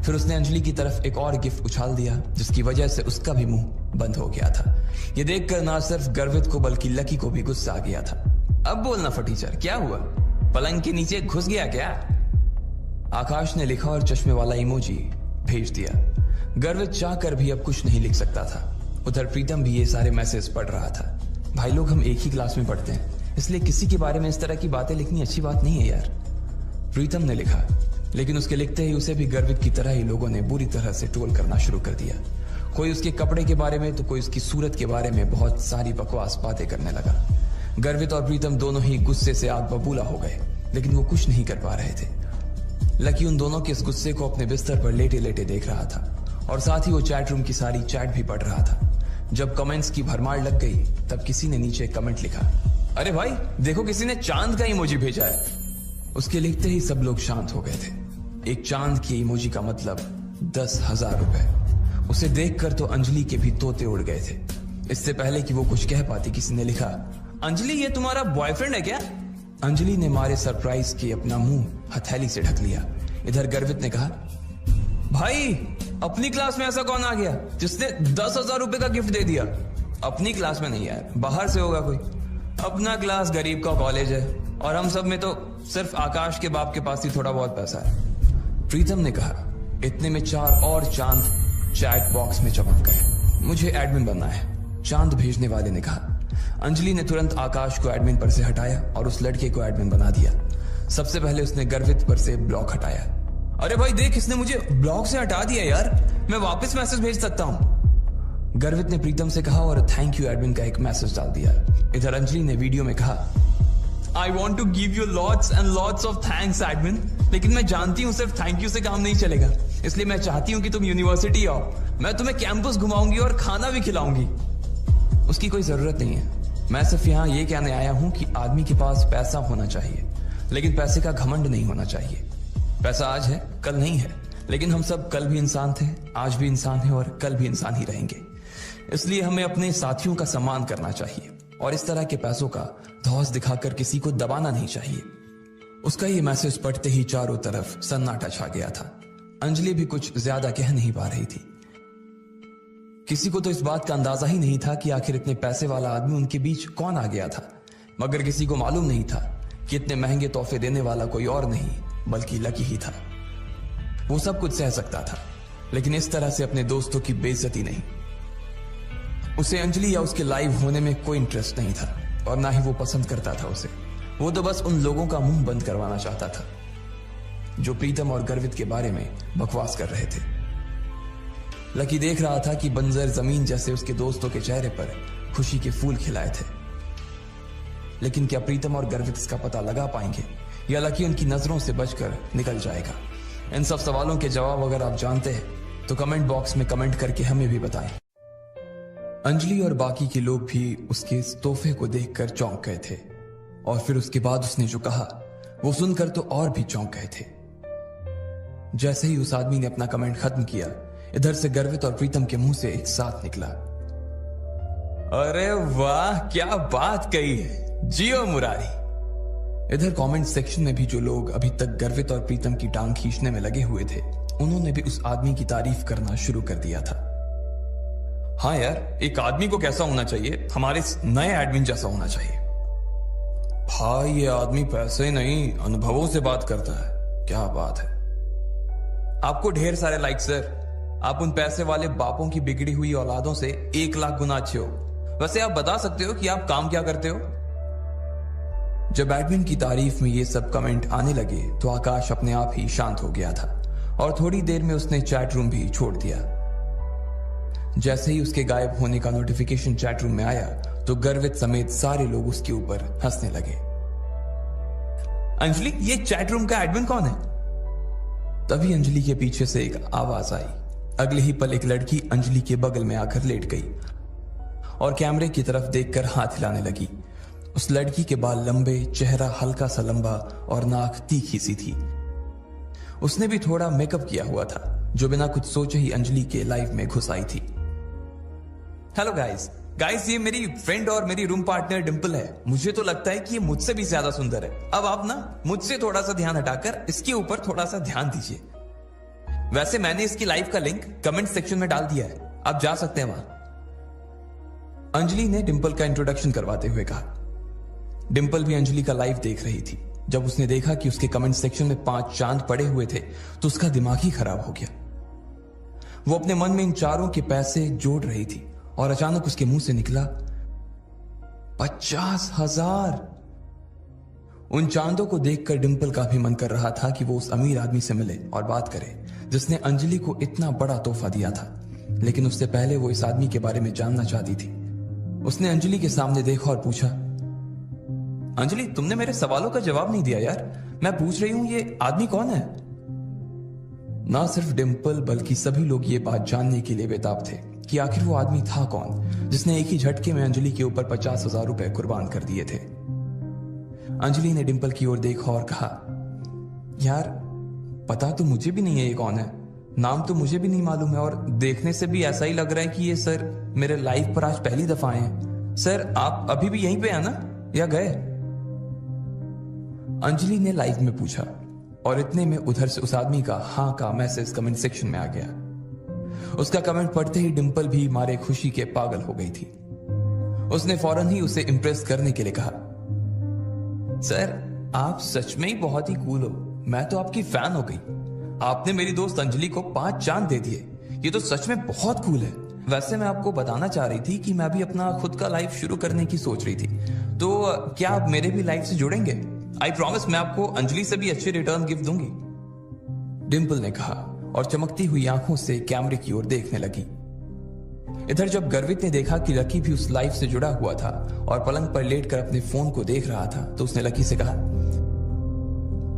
फिर उसने अंजलि की तरफ एक और गिफ्ट उछाल दिया, जिसकी वजह से उसका भी मुंह बंद हो गया था। ये देखकर ना सिर्फ गर्वित को बल्कि लकी को भी गुस्सा आ गया था। अब बोलना फटीचर, क्या हुआ? पलंग के नीचे घुस गया क्या? आकाश ने लिखा और चश्मे वाला इमोजी भेज दिया। गर्वित चाहकर भी अब कुछ नहीं लिख सकता था। उधर प्रीतम भी ये सारे मैसेज पढ़ रहा था। भाई लोग, हम एक ही क्लास में पढ़ते हैं, इसलिए किसी के बारे में इस तरह की बातें लिखनी अच्छी बात नहीं है यार, प्रीतम ने लिखा। लेकिन उसके लिखते ही उसे भी गर्वित की तरह ही लोगों ने बुरी तरह से ट्रोल करना शुरू कर दिया। कोई उसके कपड़े के बारे में तो कोई उसकी सूरत के बारे में बहुत सारी बकवास बातें करने लगा। गर्वित और प्रीतम दोनों ही गुस्से से आग बबूला हो गए, लेकिन वो कुछ नहीं कर पा रहे थे। लकी उन दोनों के इस गुस्से को अपने बिस्तर पर लेटे लेटे देख रहा था और साथ ही वो चैट रूम की सारी चैट भी पढ़ रहा था। जब कमेंट्स की भरमार लग गई, तब किसी ने नीचे कमेंट लिखा, अरे भाई देखो, किसी ने चांद का इमोजी भेजा है। उसके लिखते ही सब लोग शांत हो गए थे। एक चांद की इमोजी का मतलब 10,000 रुपए। उसे देखकर तो अंजलि के भी तोते उड़ गए थे। इससे पहले कि वो कुछ कह पाती, किसी ने लिखा, अंजलि ये तुम्हारा बॉयफ्रेंड है क्या? अंजलि ने मारे सरप्राइज के अपना मुंह हथेली से ढक लिया। इधर गर्वित ने कहा, भाई अपनी क्लास में ऐसा कौन आ गया जिसने 10,000 रुपए का गिफ्ट दे दिया? अपनी क्लास में नहीं यार, बाहर से होगा कोई। अपना क्लास गरीब का कॉलेज है और हम सब में तो सिर्फ आकाश के बाप के पास ही थोड़ा बहुत पैसा है। प्रीतम ने कहा। इतने में 4 और चांद चैट बॉक्स में चमक गए। मुझे एडमिन बनना है, चांद भेजने वाले ने कहा। अंजलि ने तुरंत आकाश को एडमिन पर से हटाया और उस लड़के को एडमिन बना दिया। सबसे पहले उसने गर्वित पर से ब्लॉक हटाया। अरे भाई देख, इसने मुझे ब्लॉक से हटा दिया यार, मैं वापस मैसेज भेज सकता हूं, गर्वित ने प्रीतम से कहा और थैंक यू एडमिन का एक मैसेज डाल दिया। इधर अंजलि ने वीडियो में कहा, I want to give you lots and lots of thanks admin, लेकिन मैं जानती हूँ सिर्फ थैंक यू से काम नहीं चलेगा, इसलिए मैं चाहती हूँ कि तुम यूनिवर्सिटी आओ, मैं तुम्हें कैंपस घुमाऊंगी और खाना भी खिलाऊंगी। उसकी कोई जरूरत नहीं है, मैं सिर्फ यहाँ ये कहने आया हूँ कि आदमी के पास पैसा होना चाहिए, लेकिन पैसे का घमंड नहीं होना चाहिए। पैसा आज है, कल नहीं है, लेकिन हम सब कल भी इंसान थे, आज भी इंसान हैं और कल भी इंसान ही रहेंगे। इसलिए हमें अपने साथियों का सम्मान करना चाहिए और इस तरह के पैसों का धौस दिखाकर किसी को दबाना नहीं चाहिए। उसका ये मैसेज पढ़ते ही चारों तरफ सन्नाटा छा गया था। अंजलि भी कुछ ज्यादा कह नहीं पा रही थी। किसी को तो इस बात का अंदाजा ही नहीं था कि आखिर इतने पैसे वाला आदमी उनके बीच कौन आ गया था, मगर किसी को मालूम नहीं था कि इतने महंगे तोहफे देने वाला कोई और नहीं बल्कि लकी ही था। वो सब कुछ सह सकता था, लेकिन इस तरह से अपने दोस्तों की बेइज्जती नहीं। उसे अंजलि या उसके लाइव होने में कोई इंटरेस्ट नहीं था और ना ही वो पसंद करता था उसे। वो तो बस उन लोगों का मुंह बंद करवाना चाहता था जो प्रीतम और गर्वित के बारे में बकवास कर रहे थे। लकी देख रहा था कि बंजर जमीन जैसे उसके दोस्तों के चेहरे पर खुशी के फूल खिलाए थे, लेकिन क्या प्रीतम और गर्वित इसका पता लगा पाएंगे या लकी उनकी नजरों से बचकर निकल जाएगा? इन सब सवालों के जवाब अगर आप जानते हैं तो कमेंट बॉक्स में कमेंट करके हमें भी बताएं। अंजलि और बाकी के लोग भी उसके इस तोहफे को देखकर चौंक गए थे और फिर उसके बाद उसने जो कहा वो सुनकर तो और भी चौंक गए थे। जैसे ही उस आदमी ने अपना कमेंट खत्म किया, इधर से गर्वित और प्रीतम के मुंह से एक साथ निकला, अरे वाह क्या बात कही है, जियो मुरारी। इधर कमेंट सेक्शन में भी जो लोग अभी तक गर्वित और प्रीतम की टांग खींचने में लगे हुए थे, उन्होंने भी उस आदमी की तारीफ करना शुरू कर दिया था। हाँ यार, एक आदमी को कैसा होना चाहिए? हमारे नए एडमिन जैसा होना चाहिए। भाई ये आदमी पैसे नहीं अनुभवों से बात करता है, क्या बात है। आपको ढेर सारे लाइक सर। आप उन पैसे वाले बापों की बिगड़ी हुई औलादों से 1 लाख गुना अच्छे हो। वैसे आप बता सकते हो कि आप काम क्या करते हो? जब एडमिन की तारीफ में ये सब कमेंट आने लगे तो आकाश अपने आप ही शांत हो गया था और थोड़ी देर में उसने चैट रूम भी छोड़ दिया। जैसे ही उसके गायब होने का नोटिफिकेशन चैट रूम में आया तो गर्वित समेत सारे लोग उसके ऊपर हंसने लगे। अंजलि, ये चैट रूम का एडमिन कौन है? तभी अंजलि के पीछे से एक आवाज आई। अगले ही पल एक लड़की अंजलि के बगल में आकर लेट गई और कैमरे की तरफ देखकर हाथ हिलाने लगी। उस लड़की के बाल लंबे, चेहरा हल्का सा लंबा और नाक तीखी सी थी। उसने भी थोड़ा मेकअप किया हुआ था जो बिना कुछ सोचे ही अंजलि के लाइफ में घुस आई थी। हेलो गाइस, ये मेरी फ्रेंड और मेरी रूम पार्टनर डिंपल है। मुझे तो लगता है कि ये मुझसे भी ज्यादा सुंदर है। अब आप ना मुझसे थोड़ा सा ध्यान हटाकर इसके ऊपर थोड़ा सा ध्यान दीजिए। वैसे मैंने इसकी लाइव का लिंक कमेंट सेक्शन में डाल दिया है, आप जा सकते हैं वहां। अंजलि ने डिंपल का इंट्रोडक्शन करवाते हुए कहा। डिंपल भी अंजलि का लाइव देख रही थी। जब उसने देखा कि उसके कमेंट सेक्शन में 5 चांद पड़े हुए थे तो उसका दिमाग ही खराब हो गया। वो अपने मन में इन चारों के पैसे जोड़ रही थी और अचानक उसके मुंह से निकला 50,000। उन चांदों को देखकर डिंपल का भी मन कर रहा था कि वो उस अमीर आदमी से मिले और बात करे जिसने अंजलि को इतना बड़ा तोहफा दिया था, लेकिन उससे पहले वो इस आदमी के बारे में जानना चाहती थी। उसने अंजलि के सामने देखा और पूछा, अंजलि तुमने मेरे सवालों का जवाब नहीं दिया यार। मैं पूछ रही हूं ये आदमी कौन है? ना सिर्फ डिंपल बल्कि सभी लोग ये बात जानने के लिए बेताब थे कि आखिर वो आदमी था कौन जिसने एक ही झटके में अंजलि के ऊपर 50,000 रुपए कुर्बान कर दिए थे। अंजलि ने डिंपल की ओर देखा और कहा, यार पता तो मुझे भी नहीं है ये कौन है, नाम तो मुझे भी नहीं मालूम है और देखने से भी ऐसा ही लग रहा है कि ये सर मेरे लाइफ पर आज पहली दफा आए हैं। सर आप अभी भी यहीं पे हैं ना या गए? अंजलि ने लाइव में पूछा और इतने में उधर से उस आदमी का हाँ का मैसेज कमेंट सेक्शन में आ गया। उसका कमेंट पढ़ते ही डिंपल भी मारे खुशी के पागल हो गई थी। उसने फौरन ही उसे इंप्रेस करने के लिए कहा, सर आप सच में ही बहुत ही कूल हो, मैं तो आपकी फैन हो गई। आपने मेरी दोस्त अंजलि को 5 चांद दे दिए, ये तो सच में बहुत कूल है। वैसे मैं आपको बताना चाह रही थी कि मैं भी अपना खुद का लाइफ शुरू करने की सोच रही थी, तो क्या आप मेरे भी लाइफ से जुड़ेंगे? आई प्रॉमिस मैं आपको अंजलि से भी अच्छे रिटर्न गिफ्ट दूंगी, डिंपल ने कहा और चमकती हुई आंखों से कैमरे की ओर देखने लगी। इधर जब गर्वित ने देखा कि लकी भी उस लाइफ से जुड़ा हुआ था और पलंग पर लेटकर अपने फोन को देख रहा था तो उसने लकी से कहा,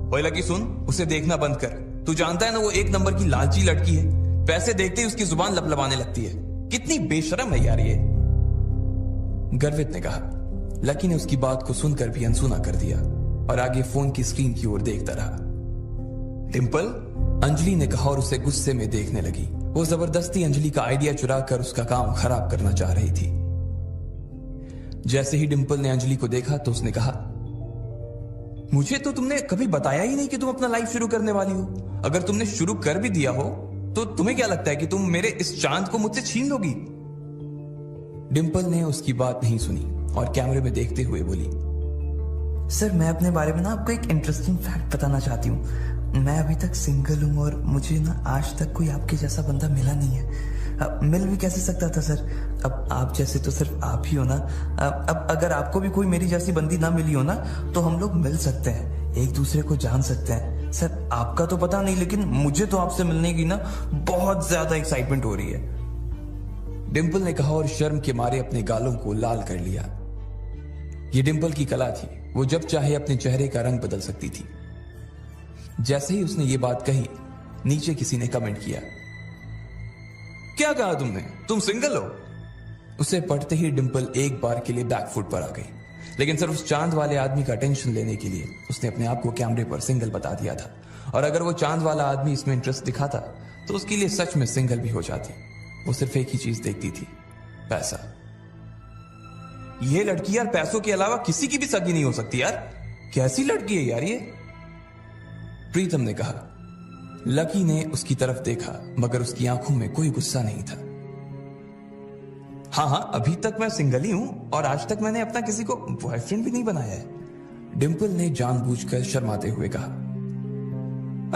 ओए लकी सुन, उसे देखना बंद कर। तू जानता है ना वो 1 नंबर की लालची लड़की है, पैसे देखते ही उसकी जुबान लपलपाने लगती है। कितनी बेशरम है यार ये, गर्वित ने कहा। लकी ने उसकी बात को सुनकर भी अनसुना कर दिया और आगे फोन की स्क्रीन की ओर देखता रहा। डिंपल, अंजलि ने कहा और उसे गुस्से में देखने लगी। वो जबरदस्ती अंजलि का आइडिया चुरा कर उसका काम खराब करना चाह रही थी। जैसे ही डिंपल ने अंजलि को देखा तो उसने कहा, मुझे तो तुमने कभी बताया ही नहीं कि तुम अपना लाइफ शुरू करने वाली हो। अगर तुमने शुरू कर भी दिया हो तो तुम्हें क्या लगता है कि तुम मेरे इस चांद को मुझसे छीन लोगी? डिंपल ने उसकी बात नहीं सुनी और कैमरे में देखते हुए बोली, सर मैं अपने बारे में ना आपको एक इंटरेस्टिंग फैक्ट बताना चाहती हूँ। मैं अभी तक सिंगल हूँ और मुझे ना आज तक कोई आपके जैसा बंदा मिला नहीं है। मिल भी कैसे सकता था सर? अब आप जैसे तो सिर्फ आप ही हो ना। अब अगर आपको भी कोई मेरी जैसी बंदी ना मिली हो ना तो हम लोग मिल सकते हैं, एक दूसरे को जान सकते हैं। सर आपका तो पता नहीं, लेकिन मुझे तो आपसे मिलने की ना बहुत ज्यादा एक्साइटमेंट हो रही है। डिंपल ने कहा और शर्म के मारे अपने गालों को लाल कर लिया। ये डिंपल की कला थी, वो जब चाहे अपने चेहरे का रंग बदल सकती थी। जैसे ही उसने ये बात कही, नीचे किसी ने कमेंट किया, क्या कहा तुमने? तुम सिंगल हो? उसे पढ़ते ही डिंपल एक बार के लिए बैकफुट पर आ गई, लेकिन सिर्फ उस चांद वाले आदमी का टेंशन लेने के लिए उसने अपने आप को कैमरे पर सिंगल बता दिया था। और अगर वो चांद वाला आदमी इसमें इंटरेस्ट दिखाता तो उसके लिए सच में सिंगल भी हो जाती। वो सिर्फ एक ही चीज देखती थी, पैसा। ये लड़की यार पैसों के अलावा किसी की भी सगी नहीं हो सकती यार। कैसी लड़की है यार ये? प्रीतम ने कहा। लकी ने उसकी तरफ देखा मगर उसकी आंखों में कोई गुस्सा नहीं था। हाँ, अभी तक मैं सिंगल ही हूं और आज तक मैंने अपना किसी को बॉयफ्रेंड भी नहीं बनाया है। डिंपल ने जानबूझकर शर्माते हुए कहा।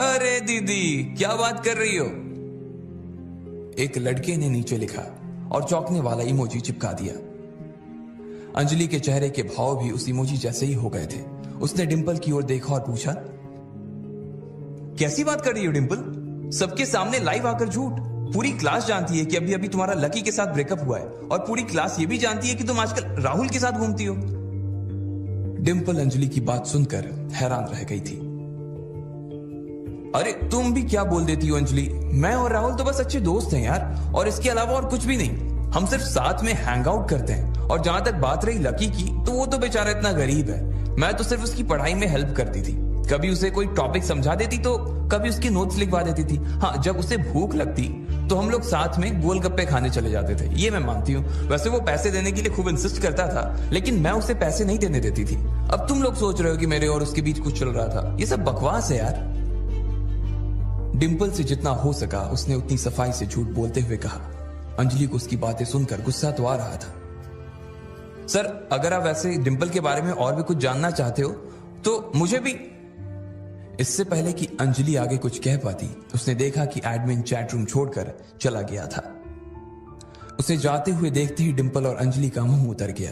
अरे दीदी, क्या बात कर रही हो? एक लड़के ने नीचे लिखा और चौंकने वाला इमोजी चिपका दिया। अंजलि के चेहरे के भाव भी उस इमोजी जैसे ही हो गए थे। उसने डिंपल की ओर देखा और पूछा, कैसी बात कर रही हो डिंपल? सबके सामने लाइव आकर झूठ। पूरी क्लास जानती है कि अभी अभी तुम्हारा लकी के साथ ब्रेकअप हुआ है और पूरी क्लास ये भी जानती है कि तुम आजकल राहुल के साथ घूमती हो। डिंपल अंजलि की बात सुनकर हैरान रह गई थी। अरे तुम भी क्या बोल देती हो अंजलि? मैं और राहुल तो बस अच्छे दोस्त हैं यार, और इसके अलावा और कुछ भी नहीं। हम सिर्फ साथ में हैंग आउट करते हैं। और जहां तक बात रही लकी की, तो वो तो बेचारा इतना गरीब है। मैं तो सिर्फ उसकी पढ़ाई में हेल्प करती थी। कभी उसे कोई टॉपिक समझा देती तो कभी उसके नोट्स लिखवा देती थी। हाँ, जब उसे भूख लगती तो हम लोग साथ में गोलगप्पे खाने चले जाते थे। ये मैं मानती हूँ। वैसे वो पैसे देने के लिए खूब इंसिस्ट करता था, लेकिन मैं उसे पैसे नहीं देने देती थी। अब तुम लोग सोच रहे हो कि मेरे और उसके बीच कुछ चल रहा था। ये सब बकवास है यार। डिंपल से जितना हो सका उसने उतनी सफाई से झूठ बोलते हुए कहा। अंजलि को उसकी बातें सुनकर गुस्सा तो आ रहा था। सर, अगर आप वैसे डिंपल के बारे में और भी कुछ जानना चाहते हो तो मुझे भी। इससे पहले कि अंजलि आगे कुछ कह पाती, उसने देखा कि एडमिन चैट रूम छोड़कर चला गया था। उसे जाते हुए देखते ही डिंपल और अंजलि का मुंह उतर गया।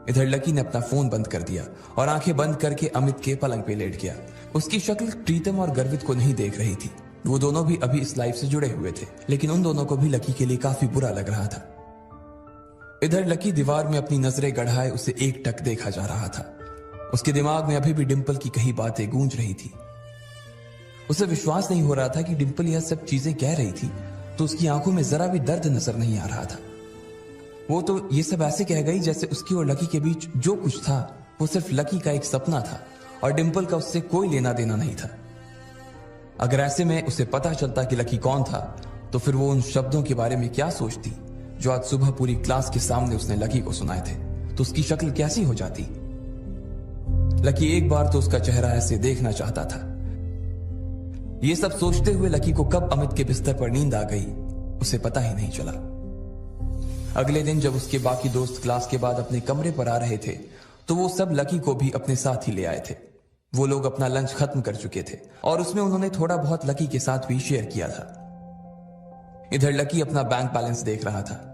इधर लकी ने अपना फोन बंद कर दिया और आंखें बंद करके अमित के पलंग पे लेट गया। उसकी शक्ल प्रीतम और गर्वित को नहीं देख रही थी। वो दोनों भी अभी इस लाइफ से जुड़े हुए थे, लेकिन उन दोनों को भी लकी के लिए काफी बुरा लग रहा था। इधर लकी दीवार में अपनी नजरें गड़ाए उसे एकटक देखा जा रहा था। उसके दिमाग में अभी भी डिंपल की कही बातें गूंज रही थी। उसे विश्वास नहीं हो रहा था कि डिंपल यह सब चीजें कह रही थी तो उसकी आंखों में जरा भी दर्द नजर नहीं आ रहा था। वो तो ये सब ऐसे कह गई जैसे उसकी और लकी के बीच जो कुछ था वो सिर्फ लकी का एक सपना था और डिंपल का उससे कोई लेना देना नहीं था। अगर ऐसे में उसे पता चलता कि लकी कौन था तो फिर वो उन शब्दों के बारे में क्या सोचती जो आज सुबह पूरी क्लास के सामने उसने लकी को सुनाए थे। तो उसकी शक्ल कैसी हो जाती। लकी एक बार तो उसका चेहरा ऐसे देखना चाहता था। ये सब सोचते हुए लकी को कब अमित के बिस्तर पर नींद आ गई उसे पता ही नहीं चला। अगले दिन जब उसके बाकी दोस्त क्लास के बाद अपने कमरे पर आ रहे थे तो वो सब लकी को भी अपने साथ ही ले आए थे। वो लोग अपना लंच खत्म कर चुके थे और उसमें उन्होंने थोड़ा बहुत लकी के साथ भी शेयर किया था। इधर लकी अपना बैंक बैलेंस देख रहा था।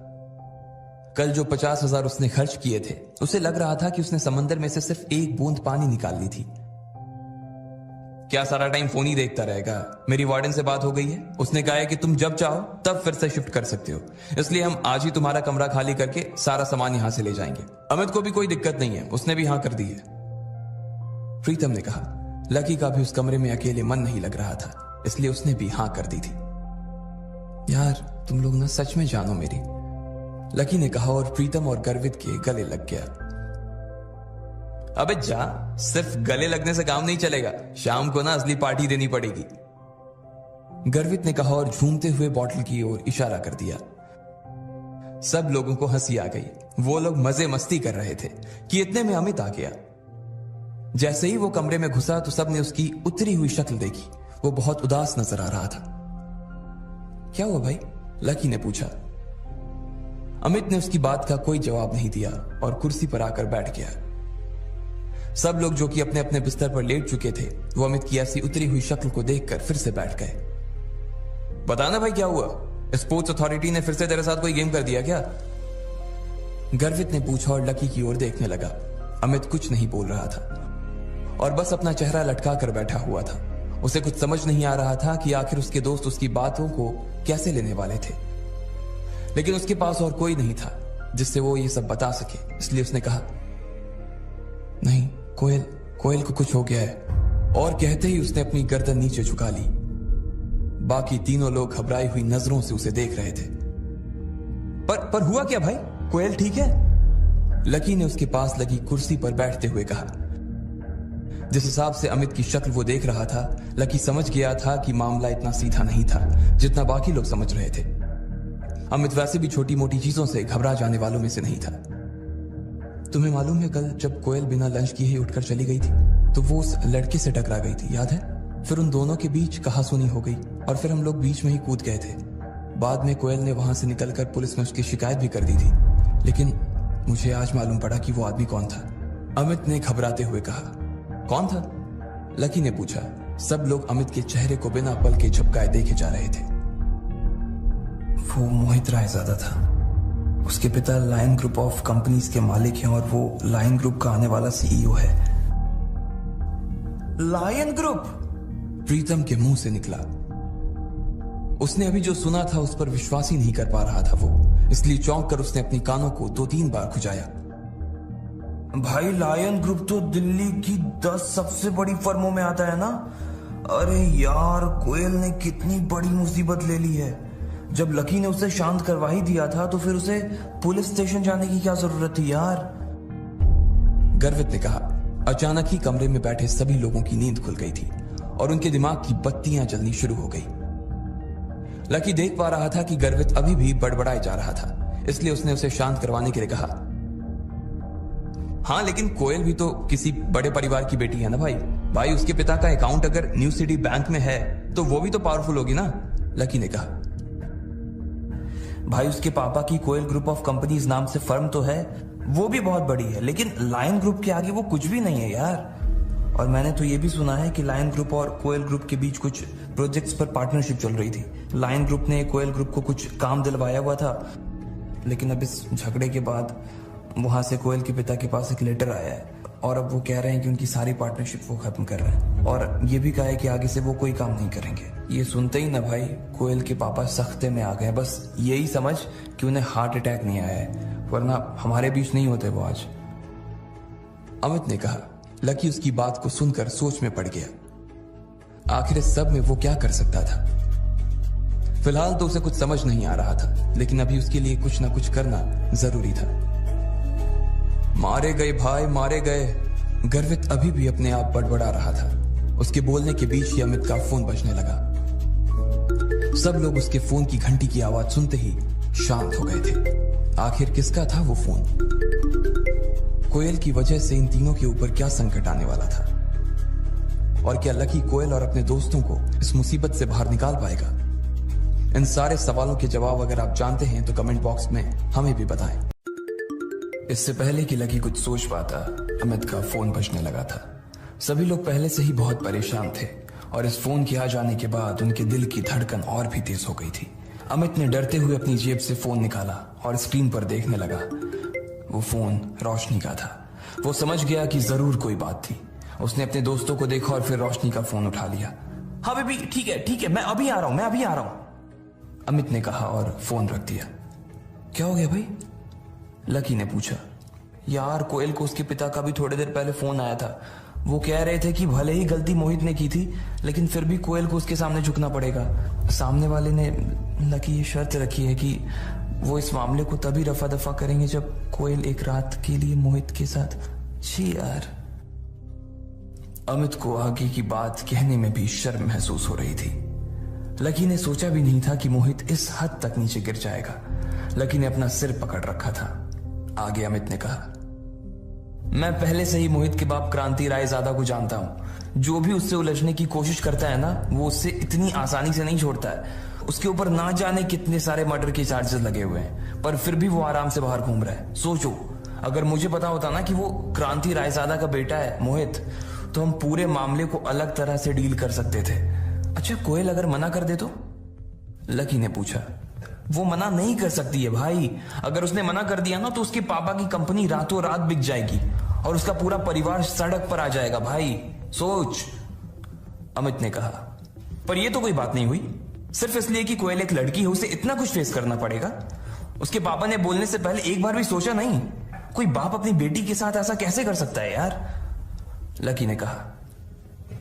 कल जो 50,000 उसने खर्च किए थे उसे लग रहा था कि उसने समंदर में से सिर्फ एक बूंद पानी निकाल ली थी। क्या सारा टाइम फोन ही देखता रहेगा? मेरी वार्डन से बात हो गई है। उसने कहा है कि तुम जब चाहो तब फिर से शिफ्ट कर सकते हो, इसलिए हम आज ही तुम्हारा कमरा खाली करके सारा सामान यहां से ले जाएंगे। अमित को भी कोई दिक्कत नहीं है, उसने भी हाँ कर दी है। प्रीतम ने कहा। लकी का भी उस कमरे में अकेले मन नहीं लग रहा था, इसलिए उसने भी हाँ कर दी थी। यार तुम लोग ना सच में जानो मेरी, लकी ने कहा और प्रीतम और गर्वित के गले लग गया। अबे जा, सिर्फ गले लगने से काम नहीं चलेगा, शाम को ना असली पार्टी देनी पड़ेगी। गर्वित ने कहा और झूमते हुए बॉटल की ओर इशारा कर दिया। सब लोगों को हंसी आ गई। वो लोग मजे मस्ती कर रहे थे कि इतने में अमित आ गया। जैसे ही वो कमरे में घुसा तो सबने उसकी उतरी हुई शक्ल देखी। वो बहुत उदास नजर आ रहा था। क्या हुआ भाई? लकी ने पूछा। अमित ने उसकी बात का कोई जवाब नहीं दिया और कुर्सी पर आकर बैठ गया। सब लोग जो कि अपने अपने बिस्तर पर लेट चुके थे, वो अमित की ऐसी उतरी हुई शक्ल को देखकर फिर से बैठ गए। बताना भाई, क्या हुआ? स्पोर्ट्स अथॉरिटी ने फिर से तेरे साथ कोई गेम कर दिया क्या? गर्वित ने पूछा और लकी की ओर देखने लगा। अमित कुछ नहीं बोल रहा था और बस अपना चेहरा लटका कर बैठा हुआ था। उसे कुछ समझ नहीं आ रहा था कि आखिर उसके दोस्त उसकी बातों को कैसे लेने वाले थे, लेकिन उसके पास और कोई नहीं था जिससे वो ये सब बता सके। इसलिए उसने कहा, नहीं, कोयल को कुछ हो गया है। और कहते ही उसने अपनी गर्दन नीचे झुका ली। बाकी तीनों लोग घबराई हुई नजरों से उसे देख रहे थे। पर हुआ क्या भाई? कोयल ठीक है? लकी ने उसके पास लगी कुर्सी पर बैठते हुए कहा। जिस हिसाब से अमित की शक्ल वो देख रहा था, लकी समझ गया था कि मामला इतना सीधा नहीं था जितना बाकी लोग समझ रहे थे। अमित वैसे भी छोटी मोटी चीजों से घबरा जाने वालों में से नहीं था। तुम्हें मालूम है, कल जब कोयल बिना लंच किए ही उठकर चली गई थी तो वो उस लड़के से टकरा गई थी, याद है? फिर उन दोनों के बीच कहासुनी हो गई और फिर हम लोग बीच में ही कूद गए थे। बाद में कोयल ने वहां से निकलकर पुलिस में उसकी शिकायत भी कर दी थी, लेकिन मुझे आज मालूम पड़ा कि वो आदमी कौन था। अमित ने घबराते हुए कहा। कौन था? लकी ने पूछा। सब लोग अमित के चेहरे को बिना पल के झपकाए देखे जा रहे थे। वो मोहित रायजादा था। उसके पिता लायन ग्रुप ऑफ कंपनीज के मालिक हैं और वो लायन ग्रुप का आने वाला सीईओ है। Lion group? प्रीतम के मुंह से निकला। उसने अभी जो सुना था उस पर विश्वास ही नहीं कर पा रहा था वो, इसलिए चौंक कर उसने अपनी कानों को 2-3 बार खुजाया। भाई, लायन ग्रुप तो दिल्ली की 10 सबसे बड़ी फर्मों में आता है ना? अरे यार, कोयल ने कितनी बड़ी मुसीबत ले ली है। जब लकी ने उसे शांत करवा ही दिया था तो फिर उसे पुलिस स्टेशन जाने की क्या जरूरत थी यार? गर्वित ने कहा। अचानक ही कमरे में बैठे सभी लोगों की नींद खुल गई थी और उनके दिमाग की बत्तियां जलनी शुरू हो गई। लकी देख पा रहा था कि गर्वित अभी भी बड़बड़ाए जा रहा था, इसलिए उसने उसे शांत करवाने के लिए कहा, हाँ लेकिन कोयल भी तो किसी बड़े परिवार की बेटी है ना भाई। उसके पिता का अकाउंट अगर न्यू सिटी बैंक में है तो वो भी तो पावरफुल होगी ना? लकी ने कहा। भाई, उसके पापा की कोयल ग्रुप ऑफ कंपनीज नाम से फर्म तो है, वो भी बहुत बड़ी है, लेकिन लायन ग्रुप के आगे वो कुछ भी नहीं है यार। और मैंने तो ये भी सुना है कि लायन ग्रुप और कोयल ग्रुप के बीच कुछ प्रोजेक्ट्स पर पार्टनरशिप चल रही थी। लायन ग्रुप ने कोयल ग्रुप को कुछ काम दिलवाया हुआ था, लेकिन अब इस झगड़े के बाद वहां से कोयल के पिता के पास एक लेटर आया है और अब वो कह रहे हैं कि उनकी सारी पार्टनरशिप वो खत्म कर रहे हैं और ये भी कहा है कि आगे से वो कोई काम नहीं करेंगे। ये सुनते ही ना भाई, कोयल के पापा सख्ते में आ गए। बस यही समझ कि उन्हें हार्ट अटैक नहीं आया है, वरना हमारे बीच नहीं होते वो आज। अमित ने कहा। लकी उसकी बात को सुनकर सोच में पड़ गया। आखिर इस सब में वो क्या कर सकता था? फिलहाल तो उसे कुछ समझ नहीं आ रहा था, लेकिन अभी उसके लिए कुछ ना कुछ करना जरूरी था। मारे गए भाई, मारे गए। गर्वित अभी भी अपने आप बड़बड़ा रहा था। उसके बोलने के बीच ही अमित का फोन बजने लगा। सब लोग उसके फोन की घंटी की आवाज सुनते ही शांत हो गए थे। आखिर किसका था वो फोन? कोयल की वजह से इन तीनों के ऊपर क्या संकट आने वाला था? और क्या लकी कोयल और अपने दोस्तों को इस मुसीबत से बाहर निकाल पाएगा? इन सारे सवालों के जवाब अगर आप जानते हैं तो कमेंट बॉक्स में हमें भी बताएं। इससे पहले कि लकी कुछ सोच पाता, अमित का फोन बजने लगा था। सभी लोग पहले से ही बहुत परेशान थे और इस फोन के आ जाने के बाद उनके दिल की धड़कन और भी तेज हो गई थी। अमित ने डरते हुए अपनी जेब से फोन निकाला और स्क्रीन पर देखने लगा। वो फोन रोशनी का था। वो समझ गया कि जरूर कोई बात थी। उसने अपने दोस्तों को देखा और फिर रोशनी का फोन उठा लिया। हाँ बेबी, ठीक है, मैं अभी आ रहा हूं, अमित ने कहा और फोन रख दिया। क्या हो गया भाई? लकी ने पूछा। यार, कोयल को उसके पिता का भी थोड़ी देर पहले फोन आया था। वो कह रहे थे कि भले ही गलती मोहित ने की थी, लेकिन फिर भी कोयल को उसके सामने झुकना पड़ेगा। सामने वाले ने लकी ये शर्त रखी है कि वो इस मामले को तभी रफा दफा करेंगे जब कोयल एक रात के लिए मोहित के साथ। छी यार, अमित को आगे की बात कहने में भी शर्म महसूस हो रही थी। लकी ने सोचा भी नहीं था कि मोहित इस हद तक नीचे गिर जाएगा। लकी ने अपना सिर पकड़ रखा था। आगे अमित ने कहा, मैं पहले से ही मोहित के बाप क्रांति रायजादा को जानता हूं। जो भी उससे उलझने की कोशिश करता है ना, वो उससे इतनी आसानी से नहीं छोड़ता है। उसके ऊपर ना जाने कितने सारे मर्डर के चार्जेस लगे हुए हैं, पर फिर भी वो आराम से बाहर घूम रहा है। सोचो, अगर मुझे पता होता ना कि वो क्रांति रायजादा का बेटा है मोहित, तो हम पूरे मामले को अलग तरह से डील कर सकते थे। अच्छा, कोयल अगर मना कर दे तो? लकी ने पूछा। वो मना नहीं कर सकती है भाई। अगर उसने मना कर दिया ना, तो उसके पापा की कंपनी रातों रात बिक जाएगी और उसका पूरा परिवार सड़क पर आ जाएगा भाई। सोच, अमित ने कहा। पर यह तो कोई बात नहीं हुई। सिर्फ इसलिए कि कोयल एक लड़की है, उसे इतना कुछ फेस करना पड़ेगा? उसके पापा ने बोलने से पहले एक बार भी सोचा नहीं? कोई बाप अपनी बेटी के साथ ऐसा कैसे कर सकता है यार? लकी ने कहा,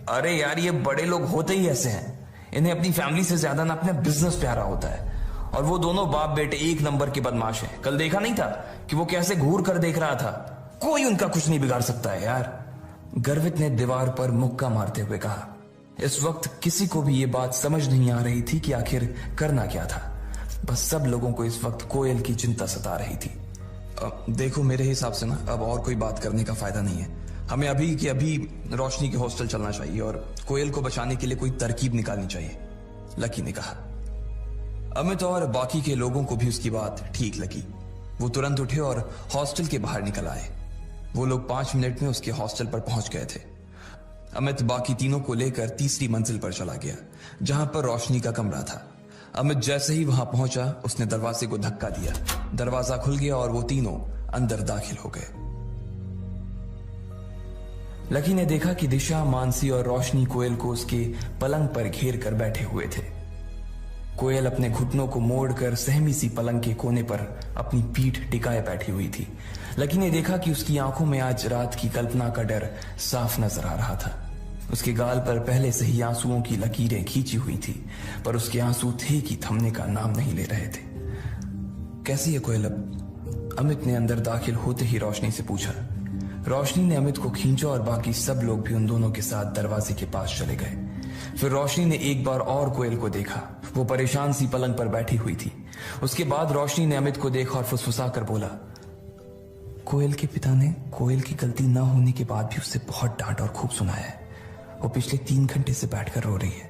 अरे यार, ये बड़े लोग होते ही ऐसे हैं। इन्हें अपनी फैमिली से ज्यादा ना अपना बिजनेस प्यारा होता है। और वो दोनों बाप बेटे एक नंबर के बदमाश हैं। कल देखा नहीं था कि वो कैसे घूर कर देख रहा था? कोई उनका कुछ नहीं बिगाड़ सकता है यार। गर्वित ने दीवार पर मुक्का मारते हुए कहा। इस वक्त किसी को भी ये बात समझ नहीं आ रही थी कि आखिर करना क्या था। बस सब लोगों को इस वक्त कोयल की चिंता सता रही थी। देखो, मेरे हिसाब से ना अब और कोई बात करने का फायदा नहीं है। हमें अभी के अभी रोशनी के हॉस्टल चलना चाहिए और कोयल को बचाने के लिए कोई तरकीब निकालनी चाहिए, लकी ने कहा। अमित और बाकी के लोगों को भी उसकी बात ठीक लगी। वो तुरंत उठे और हॉस्टल के बाहर निकल आए। वो लोग 5 मिनट में उसके हॉस्टल पर पहुंच गए थे। अमित बाकी तीनों को लेकर तीसरी मंजिल पर चला गया, जहां पर रोशनी का कमरा था। अमित जैसे ही वहां पहुंचा, उसने दरवाजे को धक्का दिया। दरवाजा खुल गया और वो तीनों अंदर दाखिल हो गए। लकी ने देखा कि दिशा, मानसी और रोशनी कोयल को उसके पलंग पर घेर कर बैठे हुए थे। कोयल अपने घुटनों को मोड़कर सहमी सी पलंग के कोने पर अपनी पीठ टिकाए बैठी हुई थी। लकी ने देखा कि उसकी आंखों में आज रात की कल्पना का डर साफ नजर आ रहा था। उसके गाल पर पहले से ही आंसुओं की लकीरें खींची हुई थी, पर उसके आंसू थे कि थमने का नाम नहीं ले रहे थे। कैसी है कोयल अब? अमित ने अंदर दाखिल होते ही रोशनी से पूछा। रोशनी ने अमित को खींचा और बाकी सब लोग भी उन दोनों के साथ दरवाजे के पास चले गए। फिर रोशनी ने एक बार और कोयल को देखा। वो परेशान सी पलंग पर बैठी हुई थी। उसके बाद रोशनी ने अमित को देखा और फुसफुसा कर बोला, कोयल के पिता ने कोयल की गलती न होने के बाद भी उससे बहुत डांट और खूब सुनाया है। वो पिछले 3 घंटे से बैठकर रो रही है।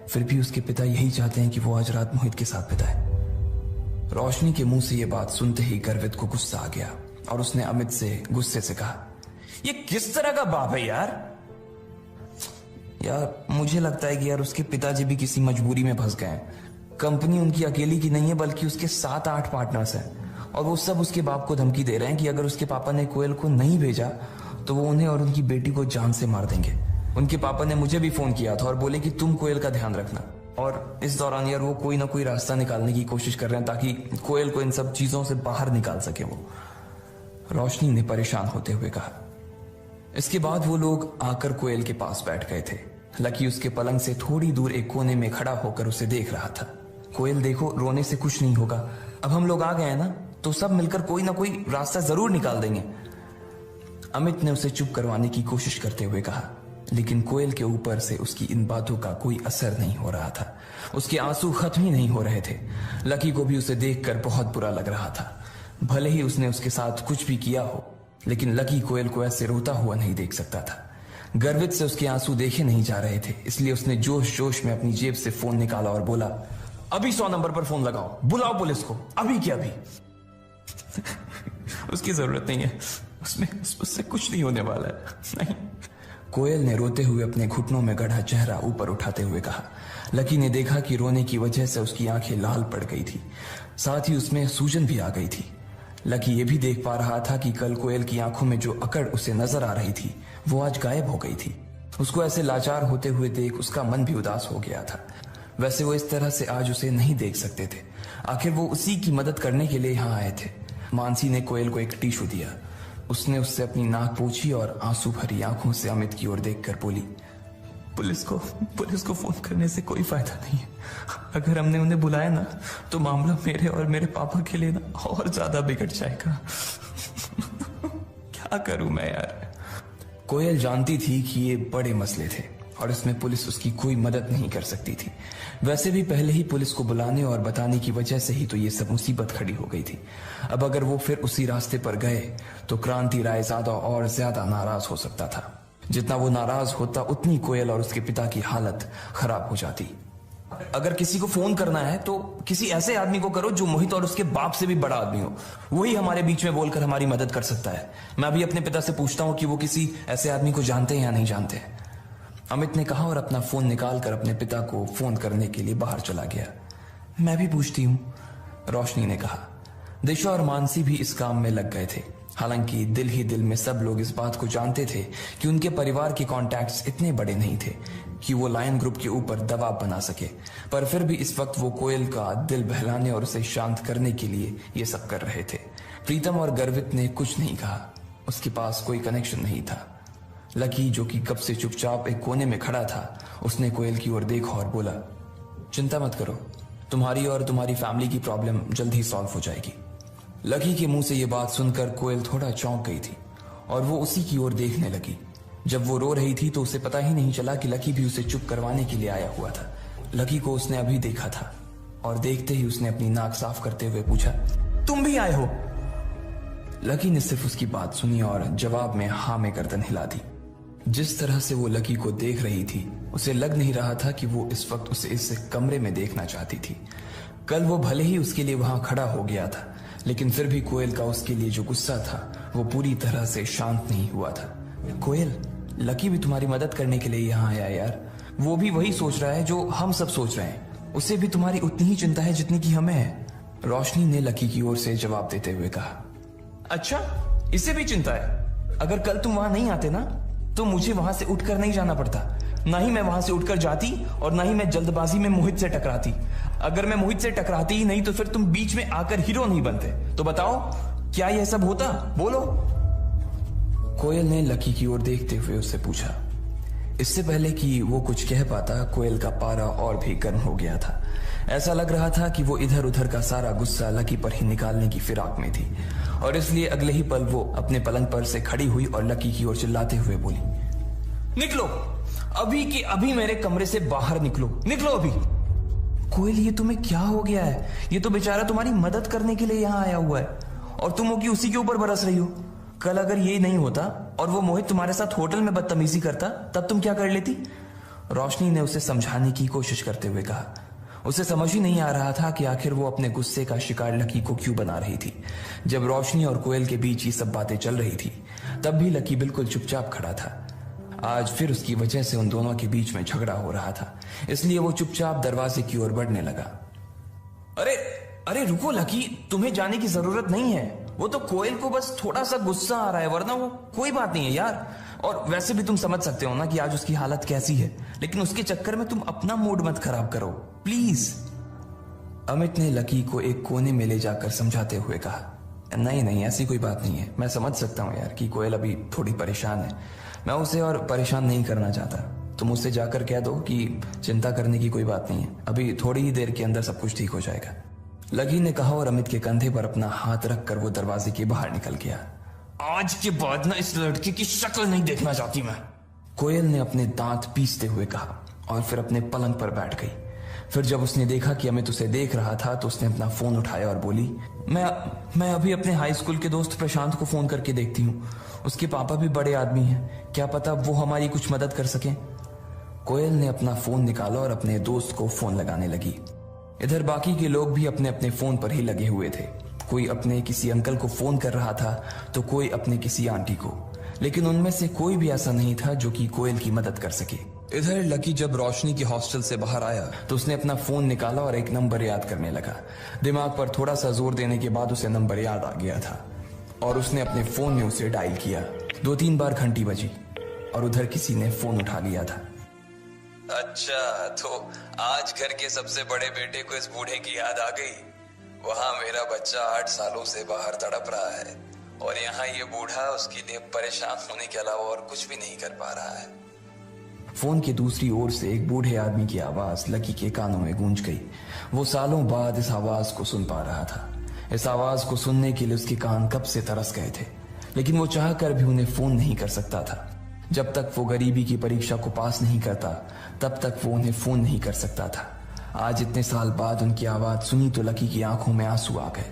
फिर भी उसके पिता यही चाहते हैं कि वो आज रात मोहित के साथ बिताए। रोशनी के मुंह से यह बात सुनते ही गर्वित को गुस्सा आ गया और उसने अमित से गुस्से से कहा, ये किस तरह का बाप है यार? यार, मुझे लगता है कि यार उसके पिताजी भी किसी मजबूरी में फंस गए हैं। कंपनी उनकी अकेली की नहीं है, बल्कि उसके 7-8 पार्टनर्स हैं और वो सब उसके बाप को धमकी दे रहे हैं कि अगर उसके पापा ने कोयल को नहीं भेजा तो वो उन्हें और उनकी बेटी को जान से मार देंगे। उनके पापा ने मुझे भी फोन किया था और बोले कि तुम कोयल का ध्यान रखना। और इस दौरान यार वो कोई ना कोई रास्ता निकालने की कोशिश कर रहे हैं ताकि कोयल को इन सब चीजों से बाहर निकाल सके वो, रोशनी ने परेशान होते हुए कहा। इसके बाद वो लोग आकर कोयल के पास बैठ गए थे। लकी उसके पलंग से थोड़ी दूर एक कोने में खड़ा होकर उसे देख रहा था। कोयल, देखो, रोने से कुछ नहीं होगा। अब हम लोग आ गए हैं ना, तो सब मिलकर कोई ना कोई रास्ता जरूर निकाल देंगे। अमित ने उसे चुप करवाने की कोशिश करते हुए कहा, लेकिन कोयल के ऊपर से उसकी इन बातों का कोई असर नहीं हो रहा था। उसके आंसू खत्म ही नहीं हो रहे थे। लकी को भी उसे देखकर बहुत बुरा लग रहा था। भले ही उसने उसके साथ कुछ भी किया हो, लेकिन लकी कोयल को ऐसे रोता हुआ नहीं देख सकता था। गर्वित से उसके आंसू देखे नहीं जा रहे थे, इसलिए उसने जोश जोश में अपनी जेब से फोन निकाला और बोला, अभी 100 नंबर पर फोन लगाओ, बुलाओ पुलिस को, अभी क्या अभी। उसकी जरूरत नहीं है, उससे कुछ नहीं होने वाला है, नहीं। कोयल ने रोते हुए अपने घुटनों में गढ़ा चेहरा ऊपर उठाते हुए कहा। लकी ने देखा कि रोने की वजह से उसकी आंखें लाल पड़ गई थी, साथ ही उसमें सूजन भी आ गई थी। लकी ये भी देख पा रहा था कि कल कोयल की आंखों में जो अकड़ उसे नजर आ रही थी वो आज गायब हो गई थी। उसको ऐसे लाचार होते हुए देख उसका मन भी उदास हो गया था। वैसे वो इस तरह से आज उसे नहीं देख सकते थे, आखिर वो उसी की मदद करने के लिए यहाँ आए थे। मानसी ने कोयल को एक टिश्यू दिया। उसने उससे अपनी नाक पोंछी और आंसू भरी आंखों से अमित की ओर देखकर बोली, पुलिस को फोन करने से कोई फायदा नहीं है। अगर हमने उन्हें बुलाया ना तो मामला मेरे और मेरे पापा के लिए ना और ज्यादा बिगड़ जाएगा। क्या करूं मैं यार। कोयल जानती थी कि ये बड़े मसले थे और इसमें पुलिस उसकी कोई मदद नहीं कर सकती थी। वैसे भी पहले ही पुलिस को बुलाने और बताने की वजह से ही तो ये सब मुसीबत खड़ी हो गई थी। अब अगर वो फिर उसी रास्ते पर गए तो क्रांति रायजादा और ज्यादा नाराज हो सकता था। जितना वो नाराज होता उतनी कोयल और उसके पिता की हालत खराब हो जाती। अगर किसी को फोन करना है तो किसी ऐसे आदमी को करो जो मोहित और उसके बाप से भी बड़ा आदमी हो। वही हमारे बीच में बोलकर हमारी मदद कर सकता है। मैं अभी अपने पिता से पूछता हूँ कि वो किसी ऐसे आदमी को जानते हैं या नहीं जानते हैं। अमित ने कहा और अपना फोन निकालकर अपने पिता को फोन करने के लिए बाहर चला गया। मैं भी पूछती हूँ, रोशनी ने कहा। दिशा और मानसी भी इस काम में लग गए थे। हालांकि दिल ही दिल में सब लोग इस बात को जानते थे कि उनके परिवार के कॉन्टैक्ट्स इतने बड़े नहीं थे कि वो लायन ग्रुप के ऊपर दबाव बना सके, पर फिर भी इस वक्त वो कोयल का दिल बहलाने और उसे शांत करने के लिए ये सब कर रहे थे। प्रीतम और गर्वित ने कुछ नहीं कहा, उसके पास कोई कनेक्शन नहीं था। लकी, जो कि कब से चुपचाप एक कोने में खड़ा था, उसने कोयल की ओर देखा और बोला, चिंता मत करो, तुम्हारी और तुम्हारी फैमिली की प्रॉब्लम जल्द ही सॉल्व हो जाएगी। लकी के मुंह से ये बात सुनकर कोयल थोड़ा चौंक गई थी और वो उसी की ओर देखने लगी। जब वो रो रही थी तो उसे पता ही नहीं चला कि लकी भी उसे चुप करवाने के लिए आया हुआ था। लकी को उसने अभी देखा था और देखते ही उसने अपनी नाक साफ करते हुए पूछा, तुम भी आए हो? लकी ने सिर्फ उसकी बात सुनी और जवाब में हाँ में गर्दन हिला दी। जिस तरह से वो लकी को देख रही थी उसे लग नहीं रहा था कि वो इस वक्त उसे इस कमरे में देखना चाहती थी। कल वो भले ही उसके लिए वहां खड़ा हो गया था, लेकिन फिर भी कोयल का उसके लिए जो गुस्सा था वो पूरी तरह से शांत नहीं हुआ था। कोयल, लकी भी तुम्हारी मदद करने के लिए यहाँ आया यार। वो भी वही सोच रहा है जो हम सब सोच रहे हैं। उसे भी तुम्हारी उतनी ही चिंता है जितनी की हमें है। रोशनी ने लकी की ओर से जवाब देते हुए कहा, अच्छा, इसे भी चिंता है? अगर कल तुम वहां नहीं आते ना तो मुझे वहां से उठकर नहीं जाना पड़ता। ना ही मैं वहां से उठकर जाती और ना ही मैं जल्दबाजी में मोहित से टकराती। अगर मैं मोहित से टकराती ही नहीं तो फिर तुम बीच में आकर हीरो नहीं बनते। तो बताओ, क्या यह सब होता? बोलो। कोयल ने लकी की ओर देखते हुए उससे पूछा। इससे पहले कि वो कुछ कह पाता, कोयल का पारा और भी गर्म हो गया था। ऐसा लग रहा था कि वो इधर उधर का सारा गुस्सा लकी पर ही निकालने की फिराक में थी और इसलिए अगले ही पल वो अपने पलंग पर से खड़ी हुई और लकी की ओर चिल्लाते हुए बोली, निकलो अभी के अभी, मेरे कमरे से बाहर निकलो, निकलो अभी। कोयल, ये तुम्हें क्या हो गया है? ये तो बेचारा तुम्हारी मदद करने के लिए यहाँ आया हुआ है और तुम हो कि उसी के ऊपर बरस रही हो। कल अगर ये नहीं होता और वो मोहित तुम्हारे साथ होटल में बदतमीजी करता तब तुम क्या कर लेती? रोशनी ने उसे समझाने की कोशिश करते हुए कहा। उसे समझ ही नहीं आ रहा था कि आखिर वो अपने गुस्से का शिकार लकी को क्यों बना रही थी। जब रोशनी और कोयल के बीच ये सब बातें चल रही थी तब भी लकी बिल्कुल चुपचाप खड़ा था। आज फिर उसकी वजह से उन दोनों के बीच में झगड़ा हो रहा था, इसलिए वो चुपचाप दरवाजे की ओर बढ़ने लगा। अरे अरे रुको लकी, तुम्हें जाने की जरूरत नहीं है। वो तो कोयल को बस थोड़ा सा गुस्सा आ रहा है, वरना वो कोई बात नहीं है यार। और वैसे भी तुम समझ सकते हो ना कि आज उसकी हालत कैसी है, लेकिन उसके चक्कर में तुम अपना मूड मत खराब करो प्लीज। अमित ने लकी को एक कोने में ले जाकर समझाते हुए कहा, नहीं नहीं, ऐसी कोई बात नहीं है। मैं समझ सकता हूँ यार कि कोयल अभी थोड़ी परेशान है। मैं उसे और परेशान नहीं करना चाहता। तुम उससे जाकर कह दो कि चिंता करने की कोई बात नहीं है, अभी थोड़ी ही देर के अंदर सब कुछ ठीक हो जाएगा। लकी ने कहा और अमित के कंधे पर अपना हाथ रखकर वो दरवाजे के बाहर निकल गया। आज के बाद ना इस लड़के की शक्ल नहीं देखना चाहती मैं, कोयल ने अपने दांत पीसते हुए कहा और फिर अपने पलंग पर बैठ गई। फिर जब उसने देखा कि अमित उसे देख रहा था तो उसने अपना फोन उठाया और बोली, मैं अभी अपने हाई स्कूल के दोस्त प्रशांत को फोन करके देखती हूँ। उसके पापा भी बड़े आदमी हैं, क्या पता वो हमारी कुछ मदद कर सके। कोयल ने अपना फोन निकाला और अपने दोस्त को फोन लगाने लगी। इधर बाकी के लोग भी अपने अपने फोन पर ही लगे हुए थे। कोई अपने किसी अंकल को फोन कर रहा था तो कोई अपने किसी आंटी को, लेकिन उनमें से कोई भी ऐसा नहीं था जो कि कोयल की मदद कर सके। इधर लकी जब रोशनी के हॉस्टल से बाहर आया तो उसने अपना फोन निकाला और एक नंबर याद करने लगा। दिमाग पर थोड़ा सा जोर देने के बाद उसे नंबर याद आ गया था और उसने अपने फोन में उसे डायल किया। 2-3 बार घंटी बजी और उधर किसी ने फोन उठा लिया था। अच्छा, तो आज घर के सबसे बड़े बेटे को इस बूढ़े की याद आ गई। वहाँ मेरा बच्चा 8 सालों से बाहर तड़प रहा है और यहाँ ये बूढ़ा उसके लिए परेशान होने के अलावा और कुछ भी नहीं कर पा रहा है। फोन की दूसरी ओर से एक बूढ़े आदमी की आवाज लकी के कानों में गूंज गई। वो सालों बाद इस आवाज को सुन पा रहा था। इस आवाज को सुनने के लिए उसके कान कब से तरस गए थे, लेकिन वो चाहकर भी उन्हें फोन नहीं कर सकता था। जब तक वो गरीबी की परीक्षा को पास नहीं करता तब तक वो उन्हें फोन नहीं कर सकता था। आज इतने साल बाद उनकी आवाज सुनी तो लकी की आंखों में आंसू आ गए।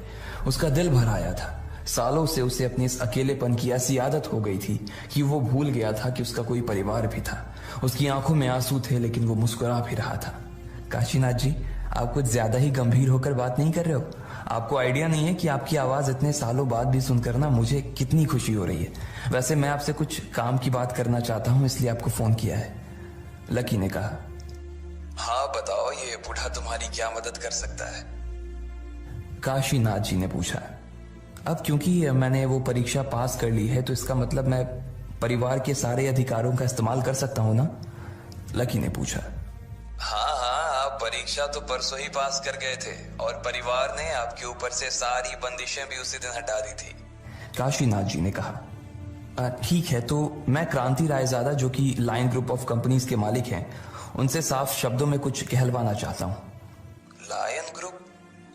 उसका दिल भर आया था। सालों से उसे अपने इस अकेलेपन की ऐसी आदत हो गई थी कि वो भूल गया था कि उसका कोई परिवार भी था। उसकी आंखों में आंसू थे लेकिन वो मुस्कुरा भी रहा था। काशीनाथ जी, आप कुछ ज्यादा ही गंभीर होकर बात नहीं कर रहे हो? आपको आइडिया नहीं है कि आपकी आवाज इतने सालों बाद भी सुनकर ना मुझे कितनी खुशी हो रही है। वैसे मैं आपसे कुछ काम की बात करना चाहता हूँ, इसलिए आपको फोन किया है। लकी ने कहा। हाँ बताओ, ये बूढ़ा तुम्हारी क्या मदद कर सकता है? काशीनाथ जी ने पूछा। अब क्योंकि मैंने वो परीक्षा पास कर ली है तो इसका मतलब मैं परिवार के सारे अधिकारों का इस्तेमाल कर सकता हूँ ना? लकी ने पूछा। हाँ हाँ, आप परीक्षा तो परसों ही पास कर गए थे और परिवार ने आपके ऊपर से सारी बंदिशें भी उसी दिन हटा दी थी। काशीनाथ जी ने कहा। ठीक है, तो मैं क्रांति रायजादा जो कि लायन ग्रुप ऑफ कंपनीज के मालिक हैं, उनसे साफ शब्दों में कुछ कहलवाना चाहता हूँ। Lion group?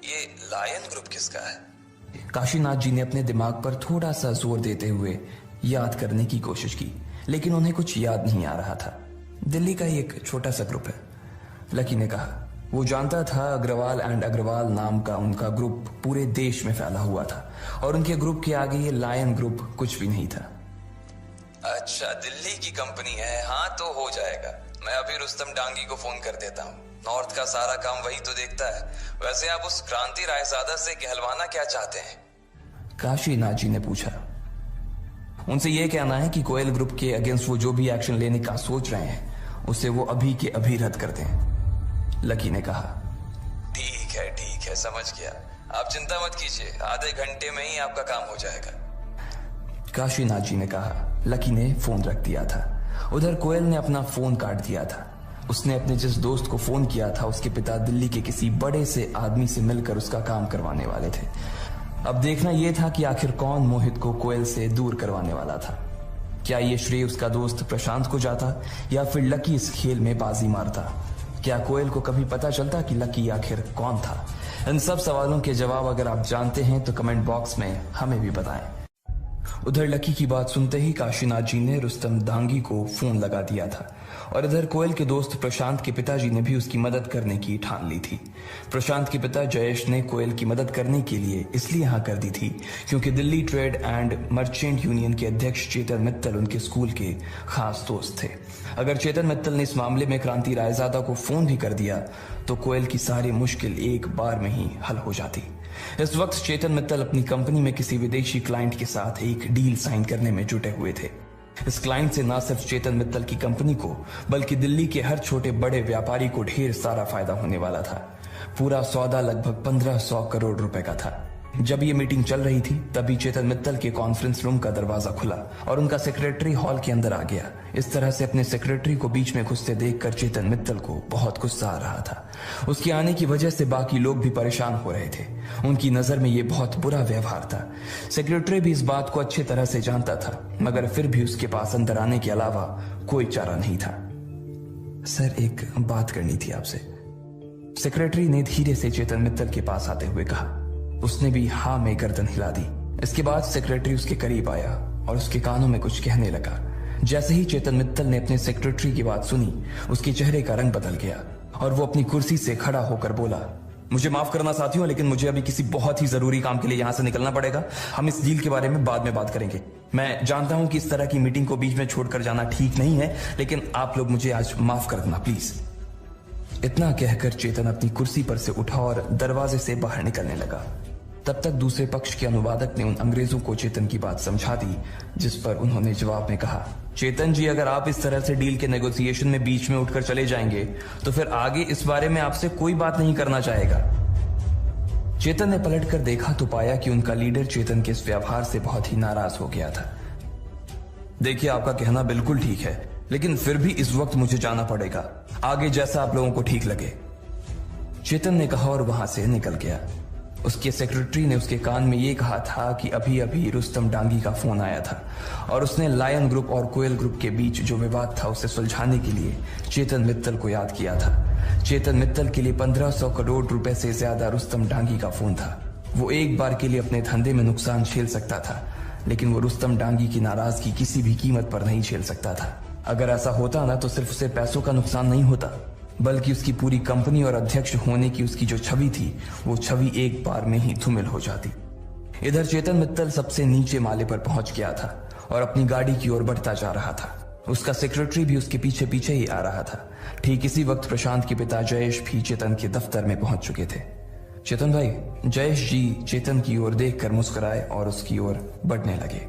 ये लायन ग्रुप किसका है? काशीनाथ जी ने अपने दिमाग पर थोड़ा सा जोर देते हुए याद करने की कोशिश की, लेकिन उन्हें कुछ याद नहीं आ रहा था। दिल्ली का ही एक छोटा सा ग्रुप है, लकी ने कहा। वो जानता था अग्रवाल एंड अग्रवाल नाम का उनका ग्रुप पूरे देश में फैला हुआ था और उनके ग्रुप के आगे ये लायन ग्रुप कुछ भी नहीं था। अच्छा, दिल्ली की कंपनी है। हाँ तो हो जाएगा। मैं अभी रुस्तम डांगी को फोन कर देता हूँ। नॉर्थ का सारा काम वही तो देखता है। वैसे आप उस क्रांति रायजादा से कहलवाना क्या चाहते हैं? काशीनाथ जी ने पूछा। उनसे यह कहना है कि कोयल ग्रुप के अगेंस्ट वो जो भी एक्शन लेने का सोच रहे हैं उसे वो अभी के अभी रद्द कर दें, लकी ने कहा। ठीक है, समझ गया। आप चिंता मत कीजिए, आधे घंटे में ही आपका काम हो जाएगा, काशीनाथ जी ने कहा। लकी ने फोन रख दिया था। उधर कोयल ने अपना फोन काट दिया था। उसने अपने जिस दोस्त को फोन किया था उसके पिता दिल्ली के किसी बड़े से आदमी से मिलकर उसका काम करवाने वाले थे। अब देखना यह था कि आखिर कौन मोहित को कोयल से दूर करवाने वाला था। क्या ये श्रेय उसका दोस्त प्रशांत को जाता या फिर लकी इस खेल में बाजी मारता? क्या कोयल को कभी पता चलता कि लकी आखिर कौन था? इन सब सवालों के जवाब अगर आप जानते हैं तो कमेंट बॉक्स में हमें भी बताएं। उधर लकी की बात सुनते ही काशीनाथ जी ने रुस्तम डांगी को फोन लगा दिया था और इधर कोयल के दोस्त प्रशांत के पिताजी ने भी उसकी मदद करने की ठान ली थी। प्रशांत के पिता जयेश ने कोयल की मदद करने के लिए इसलिए हाँ कर दी थी क्योंकि Delhi trade and merchant union के अध्यक्ष चेतन मित्तल उनके स्कूल के खास दोस्त थे। अगर चेतन मित्तल ने इस मामले में क्रांति रायजादा को फोन भी कर दिया तो कोयल की सारी मुश्किल एक बार में ही हल हो जाती। इस वक्त चेतन मित्तल अपनी कंपनी में किसी विदेशी क्लाइंट के साथ एक डील साइन करने में जुटे हुए थे। इस क्लाइंट से न सिर्फ चेतन मित्तल की कंपनी को बल्कि दिल्ली के हर छोटे बड़े व्यापारी को ढेर सारा फायदा होने वाला था। पूरा सौदा लगभग 1500 करोड़ रुपए का था। जब ये मीटिंग चल रही थी तभी चेतन मित्तल के कॉन्फ्रेंस रूम का दरवाजा खुला और उनका सेक्रेटरी हॉल के अंदर आ गया। इस तरह से अपने सेक्रेटरी को बीच में घुसते देखकर चेतन मित्तल को बहुत गुस्सा आ रहा था। उसके आने की वजह से बाकी लोग भी परेशान हो रहे थे। उनकी नजर में ये बहुत बुरा व्यवहार था। सेक्रेटरी भी इस बात को अच्छी तरह से जानता था, मगर फिर भी उसके पास अंदर आने के अलावा कोई चारा नहीं था। सर, एक बात करनी थी आपसे, सेक्रेटरी ने धीरे से चेतन मित्तल के पास आते हुए कहा। उसने भी हाँ में गर्दन हिला दी। इसके बाद सेक्रेटरी उसके करीब आया और उसके कानों में कुछ कहने लगा। जैसे ही चेतन मित्तल ने अपने सेक्रेटरी की बात सुनी, उसके चेहरे का रंग बदल गया और वो अपनी कुर्सी से खड़ा होकर बोला, मुझे माफ करना साथियों, लेकिन मुझे अभी किसी बहुत ही जरूरी काम के लिए यहाँ से निकलना पड़ेगा। हम इस डील के बारे में बाद में बात करेंगे। मैं जानता हूँ कि इस तरह की मीटिंग को बीच में छोड़कर जाना ठीक नहीं है, लेकिन आप लोग मुझे आज माफ कर देना प्लीज। इतना कहकर चेतन अपनी कुर्सी पर से उठा और दरवाजे से बाहर निकलने लगा। तब तक दूसरे पक्ष के अनुवादक ने उन अंग्रेजों को चेतन की बात समझा दी, जिस पर उन्होंने जवाब में कहा, चेतन जी, अगर आप इस तरह से डील के नेगोशिएशन में बीच में उठकर चले जाएंगे तो फिर आगे इस बारे में आपसे कोई बात नहीं करना चाहेगा। चेतन ने पलटकर देखा तो पाया कि उनका लीडर चेतन के इस व्यवहार से बहुत ही नाराज हो गया था। देखिए, आपका कहना बिल्कुल ठीक है, लेकिन फिर भी इस वक्त मुझे जाना पड़ेगा। आगे जैसा आप लोगों को ठीक लगे, चेतन ने कहा और वहां से निकल गया। उसके सेक्रेटरी ने उसके कान में यह कहा था कि अभी अभी रुस्तम डांगी का फोन आया था और उसने लायन ग्रुप और कोयल ग्रुप के बीच जो विवाद था उसे सुलझाने के लिए चेतन मित्तल को याद किया था। चेतन मित्तल के लिए 1500 करोड़ रुपए से ज्यादा रुस्तम डांगी का फोन था। वो एक बार के लिए अपने धंधे में नुकसान झेल सकता था, लेकिन वो रुस्तम डांगी की नाराजगी किसी भी कीमत पर नहीं झेल सकता था। अगर ऐसा होता ना तो सिर्फ उसे पैसों का नुकसान नहीं होता, बल्कि उसकी पूरी कंपनी और अध्यक्ष होने की उसकी जो छवि थी वो छवि एक बार में ही धूमिल हो जाती। इधर चेतन मित्तल सबसे नीचे माले पर पहुंच गया था और अपनी गाड़ी की ओर बढ़ता जा रहा था। उसका सेक्रेटरी भी उसके पीछे पीछे ही आ रहा था। ठीक इसी वक्त प्रशांत के पिता जयेश भी चेतन के दफ्तर में पहुंच चुके थे। चेतन भाई, जयेश जी चेतन की ओर देखकर मुस्कुराए और उसकी ओर बढ़ने लगे।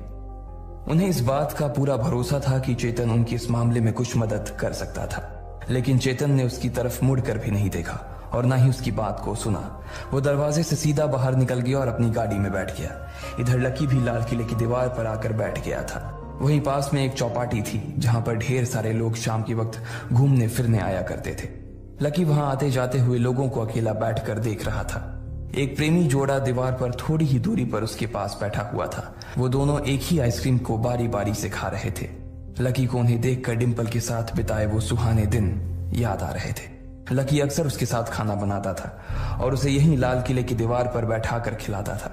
उन्हें इस बात का पूरा भरोसा था कि चेतन उनकी इस मामले में कुछ मदद कर सकता था, लेकिन चेतन ने उसकी तरफ मुड़कर भी नहीं देखा और ना ही उसकी बात को सुना। वो दरवाजे से सीधा बाहर निकल गया और अपनी गाड़ी में बैठ गया। इधर लकी भी लाल किले की दीवार पर आकर बैठ गया था। वहीं पास में एक चौपाटी थी जहां पर ढेर सारे लोग शाम के वक्त घूमने फिरने आया करते थे। लकी वहां आते जाते हुए लोगों को अकेला बैठकर देख रहा था। एक प्रेमी जोड़ा दीवार पर थोड़ी ही दूरी पर उसके पास बैठा हुआ था। वो दोनों एक ही आइसक्रीम को बारी बारी से खा रहे थे। लकी को उन्हें देखकर डिंपल के साथ बिताए वो सुहाने दिन याद आ रहे थे। लकी अक्सर उसके साथ खाना बनाता था और उसे यहीं लाल किले की दीवार पर बैठा कर खिलाता था।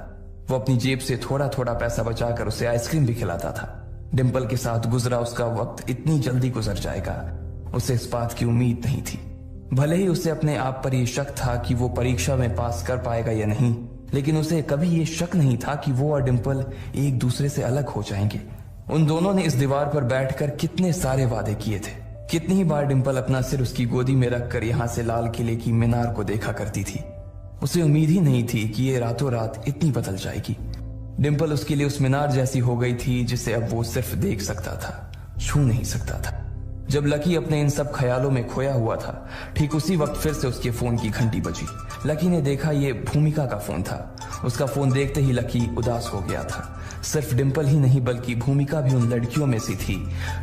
वो अपनी जेब से थोड़ा थोड़ा पैसा बचाकर उसे आइसक्रीम भी खिलाता था। डिंपल के साथ गुजरा उसका वक्त इतनी जल्दी गुजर जाएगा, उसे इस बात की उम्मीद नहीं थी। भले ही उसे अपने आप पर यह शक था कि वो परीक्षा में पास कर पाएगा या नहीं, लेकिन उसे कभी ये शक नहीं था कि वो और डिंपल एक दूसरे से अलग हो जाएंगे। उन दोनों ने इस दीवार पर बैठकर कितने सारे वादे किए थे। कितनी ही बार डिंपल अपना सिर उसकी गोदी में रखकर यहाँ से लाल किले की मीनार को देखा करती थी। उसे उम्मीद ही नहीं थी कि ये रातों रात इतनी बदल जाएगी। डिंपल उसके लिए उस मीनार जैसी हो गई थी जिसे अब वो सिर्फ देख सकता था, छू नहीं सकता था। जब लकी अपने इन सब ख्यालों में खोया हुआ था, ठीक उसी वक्त फिर से उसके फोन की घंटी बजी। लकी ने देखा ये भूमिका का फोन था। उसका फोन देखते ही लकी उदास हो गया था। सिर्फ डिंपल ही नहीं बल्कि भूमिका भी उन लड़कियों में से थी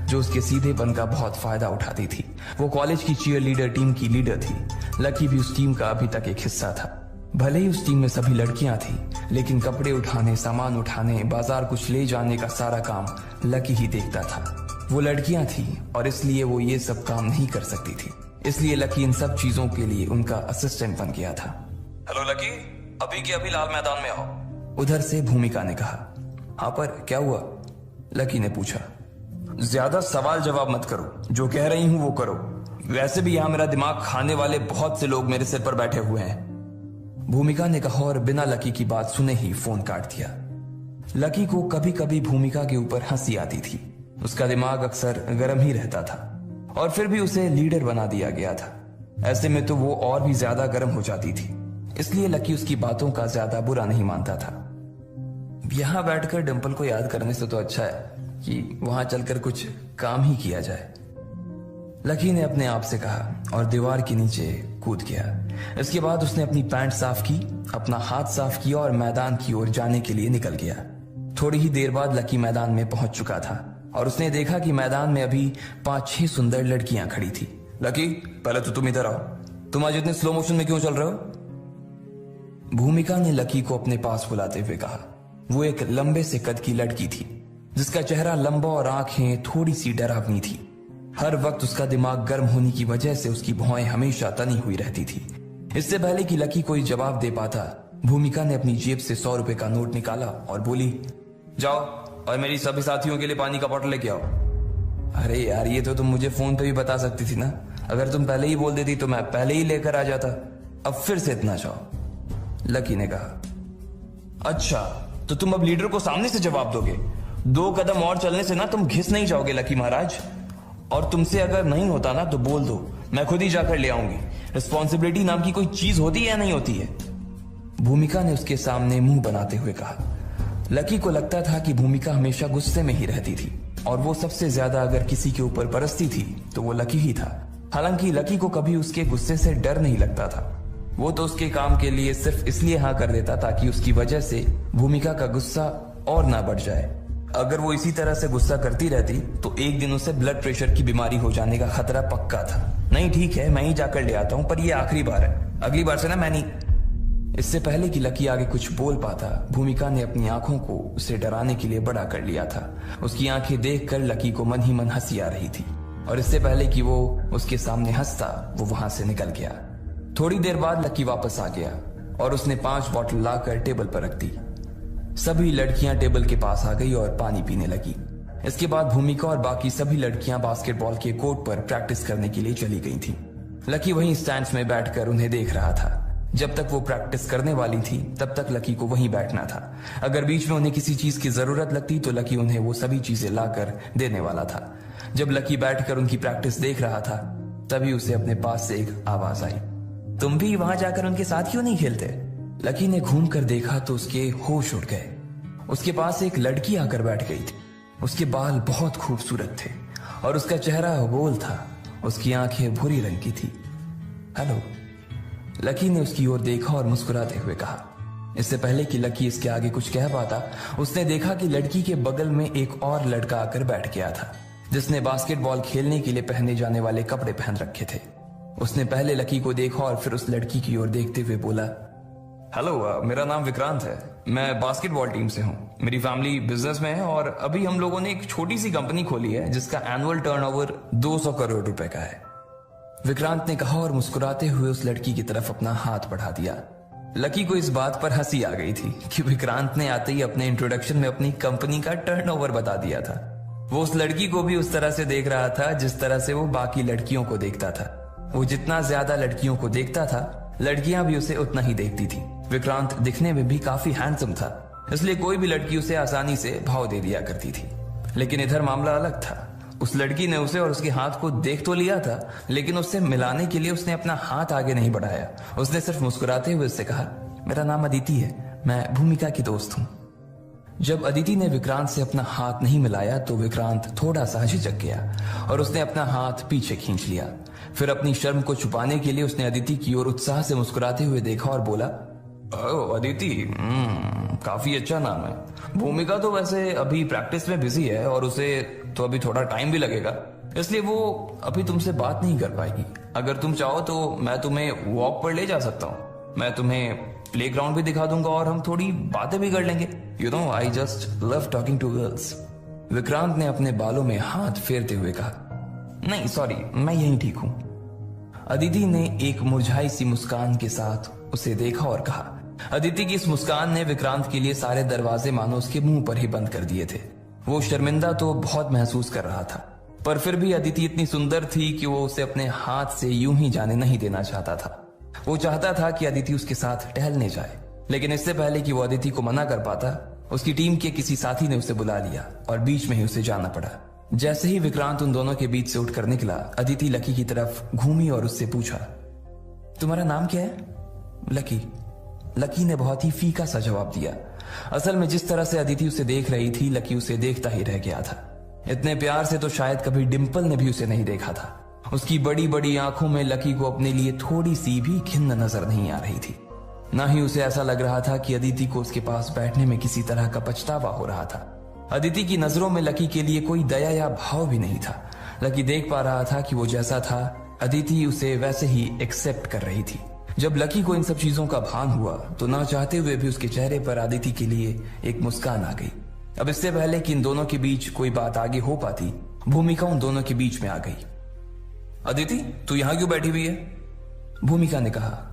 जो उसके सीधेपन का बहुत फायदा उठाती थी। वो कॉलेज की चीयर लीडर टीम की लीडर थी। लकी भी उस टीम का अभी तक एक हिस्सा था। भले ही उस टीम में सभी लड़कियां थी, लेकिन कपड़े उठाने, सामान उठाने, बाजार कुछ ले जाने का सारा काम लकी ही देखता था। वो लड़कियां थी और इसलिए वो ये सब काम नहीं कर सकती थी। इसलिए लकी इन सब चीजों के लिए उनका असिस्टेंट बन गया था। हेलो लकी, अभी के अभी लाल मैदान में आओ। उधर से भूमिका ने कहा। हाँ, पर क्या हुआ? लकी ने पूछा। ज्यादा सवाल जवाब मत करो, जो कह रही हूं वो करो। वैसे भी यहां मेरा दिमाग खाने वाले बहुत से लोग मेरे सिर पर बैठे हुए हैं, भूमिका ने कहा और बिना लकी की बात सुने ही फोन काट दिया। लकी को कभी कभी भूमिका के ऊपर हंसी आती थी। उसका दिमाग अक्सर गर्म ही रहता था और फिर भी उसे लीडर बना दिया गया था। ऐसे में तो वो और भी ज्यादा गर्म हो जाती थी। इसलिए लकी उसकी बातों का ज्यादा बुरा नहीं मानता था। यहां बैठकर डिंपल को याद करने से तो अच्छा है कि वहां चलकर कुछ काम ही किया जाए, लकी ने अपने आप से कहा और दीवार के नीचे कूद गया। इसके बाद उसने अपनी पैंट साफ की, अपना हाथ साफ किया और मैदान की ओर जाने के लिए निकल गया। थोड़ी ही देर बाद लकी मैदान में पहुंच चुका था और उसने देखा कि मैदान में अभी 5-6 सुंदर लड़कियां खड़ी थी। लकी, पहले तो तुम इधर आओ। तुम आज इतने स्लो मोशन में क्यों चल रहे हो? भूमिका ने लकी को अपने पास बुलाते हुए कहा। वो एक लंबे से कद की लड़की थी जिसका चेहरा लंबा और आंखें थोड़ी सी डरावनी थी। हर वक्त उसका दिमाग गर्म होने की वजह से उसकी भौहें हमेशा तनी हुई रहती थी। इससे पहले कि लकी कोई जवाब दे पाता, भूमिका ने अपनी जेब से 100 रुपए का नोट निकाला और बोली, जाओ और मेरी सभी साथियों के लिए पानी का बॉटल लेके आओ। अरे यार, ये तो तुम मुझे फोन पे भी बता सकती थी ना। अगर तुम पहले ही बोल देती तो मैं पहले ही लेकर आ जाता। अब फिर से इतना चाहो, लकी ने कहा। अच्छा, तो तुम अब लीडर को सामने से जवाब दोगे? 2 कदम और चलने से ना तुम घिस नहीं जाओगे लकी महाराज। और तुमसे अगर नहीं होता ना तो बोल दो, मैं खुद ही जाकर ले आऊंगी। रिस्पॉन्सिबिलिटी नाम की कोई चीज होती है या नहीं होती है? भूमिका ने उसके सामने मुंह बनाते हुए कहा। लकी को लगता था कि भूमिका हमेशा गुस्से में ही रहती थी और वो सबसे ज्यादा अगर किसी के ऊपर बरसती थी तो वो लकी ही था। हालांकि लकी को कभी उसके गुस्से से डर नहीं लगता था। वो तो उसके काम के लिए सिर्फ इसलिए हाँ कर देता ताकि उसकी वजह से भूमिका का गुस्सा और ना बढ़ जाए। अगर वो इसी तरह से गुस्सा करती रहती तो एक दिन उसे ब्लड प्रेशर की बीमारी हो जाने का खतरा पक्का था। नहीं, ठीक है, मैं ही जाकर ले आता हूं, पर ये आखिरी बार है, अगली बार से ना मैं नहीं। इससे पहले कि लकी आगे कुछ बोल पाता, भूमिका ने अपनी आंखों को उसे डराने के लिए बड़ा कर लिया था। उसकी आंखें देखकर लकी को मन ही मन हंसी आ रही थी और इससे पहले कि वो उसके सामने हंसता, वो वहां से निकल गया। थोड़ी देर बाद लकी वापस आ गया और उसने 5 बॉटल लाकर टेबल पर रख दी। सभी लड़कियां टेबल के पास आ गई और पानी पीने लगी। इसके बाद भूमिका और बाकी सभी लड़कियां बास्केटबॉल के कोर्ट पर प्रैक्टिस करने के लिए चली गई थी। लकी वहीं स्टैंड्स में बैठकर उन्हें देख रहा था। जब तक वो प्रैक्टिस करने वाली थी तब तक लकी को वहीं बैठना था। अगर बीच में उन्हें किसी चीज की जरूरत लगती तो लकी उन्हें वो सभी चीजें लाकर देने वाला था। जब लकी बैठकर उनकी प्रैक्टिस देख रहा था तभी उसे अपने पास से एक आवाज आई, तुम भी वहां जाकर उनके साथ क्यों नहीं खेलते? लकी ने घूम कर देखा तो उसके होश उड़ गए। उसके पास एक लड़की आकर बैठ गई थी। उसके बाल बहुत खूबसूरत थे और उसका चेहरा गोल था। उसकी आंखें भूरी रंग की थी। हेलो, लकी ने उसकी ओर देखा और मुस्कुराते हुए कहा। इससे पहले कि लकी इसके आगे कुछ कह पाता, उसने देखा कि लड़की के बगल में एक और लड़का आकर बैठ गया था जिसने बास्केटबॉल खेलने के लिए पहने जाने वाले कपड़े पहन रखे थे। उसने पहले लकी को देखा और फिर उस लड़की की ओर देखते हुए बोला, हेलो, मेरा नाम विक्रांत है। मैं बास्केटबॉल टीम से हूँ। मेरी फैमिली बिजनेस में है और अभी हम लोगों ने एक छोटी सी कंपनी खोली है जिसका एनुअल टर्नओवर 200 करोड़ रुपए का है। विक्रांत ने कहा और मुस्कुराते हुए उस लड़की की तरफ अपना हाथ बढ़ा दिया। लकी को इस बात पर हंसी आ गई थी कि विक्रांत ने आते ही अपने इंट्रोडक्शन में अपनी कंपनी का टर्नओवर बता दिया था। वो उस लड़की को भी उस तरह से देख रहा था जिस तरह से वो बाकी लड़कियों को देखता था। वो जितना ज्यादा लड़कियों को देखता था, लड़कियां भी उसे उतना ही देखती थी। विक्रांत दिखने में भी काफी हैंडसम था, इसलिए कोई भी लड़की उसे आसानी से भाव दे दिया करती थी। लेकिन इधर मामला अलग था। उस लड़की ने उसे और उसके हाथ को देख तो लिया था, लेकिन उससे मिलाने के लिए उसने अपना हाथ आगे नहीं बढ़ाया। उसने सिर्फ मुस्कुराते हुए उससे कहा, मेरा नाम अदिति है, मैं भूमिका की दोस्त हूँ। जब अदिति ने विक्रांत से अपना हाथ नहीं मिलाया तो विक्रांत थोड़ा सा झिझक गया और उसने अपना हाथ पीछे खींच लिया। फिर अपनी शर्म को छुपाने के लिए उसने अदिति की ओर उत्साह से मुस्कुराते हुए देखा और बोला, ओह अदिति, काफी अच्छा नाम है। भूमिका तो वैसे अभी प्रैक्टिस में बिजी है और उसे तो अभी थोड़ा टाइम भी लगेगा, इसलिए वो अभी तुमसे बात नहीं कर पाएगी। अगर तुम चाहो तो मैं तुम्हें वॉक पर ले जा सकता हूँ। मैं तुम्हें प्लेग्राउंड भी दिखा दूंगा और हम थोड़ी बातें भी कर लेंगे। You know, I just love talking to girls. Vikrant ने अपने बालों में हाथ फेरते हुए कहा, नहीं सॉरी, मैं यहीं ठीक हूं। अदिति ने एक मुरझाई सी मुस्कान के साथ उसे देखा और कहा। अदिति की इस मुस्कान ने विक्रांत के लिए सारे दरवाजे मानो उसके मुंह पर ही बंद कर दिए थे। वो शर्मिंदा तो बहुत महसूस कर रहा था, पर फिर भी अदिति इतनी सुंदर थी कि वो उसे अपने हाथ से यूं ही जाने नहीं देना चाहता था। वो चाहता था कि अदिति उसके साथ टहलने जाए, लेकिन इससे पहले कि वो अदिति को मना कर पाता, उसकी टीम के किसी साथी ने उसे बुला लिया और बीच में ही उसे जाना पड़ा। जैसे ही विक्रांत उन दोनों के बीच से उठकर निकला, अदिति लकी की तरफ घूमी और उससे पूछा, तुम्हारा नाम क्या है? लकी। लकी ने बहुत ही फीका सा जवाब दिया। असल में जिस तरह से अदिति उसे देख रही थी, लकी उसे देखता ही रह गया था। इतने प्यार से तो शायद कभी डिंपल ने भी उसे नहीं देखा था। उसकी बड़ी बड़ी आंखों में लकी को अपने लिए थोड़ी सी भी खिन्न नजर नहीं आ रही थी। ना ही उसे ऐसा लग रहा था कि अदिति को उसके पास बैठने में किसी तरह का पछतावा हो रहा था। अदिति की नजरों में लकी के लिए कोई दया या भाव भी नहीं था। लकी देख पा रहा था कि वो जैसा था, अदिति उसे वैसे ही एक्सेप्ट कर रही थी। जब लकी को इन सब चीजों का भान हुआ तो ना चाहते हुए भी उसके चेहरे पर अदिति के लिए एक मुस्कान आ गई। अब इससे पहले कि इन दोनों के बीच कोई बात आगे हो पाती, भूमिका उन दोनों के बीच में आ गई। अदिति, तू यहां क्यों बैठी हुई है? भूमिका ने कहा।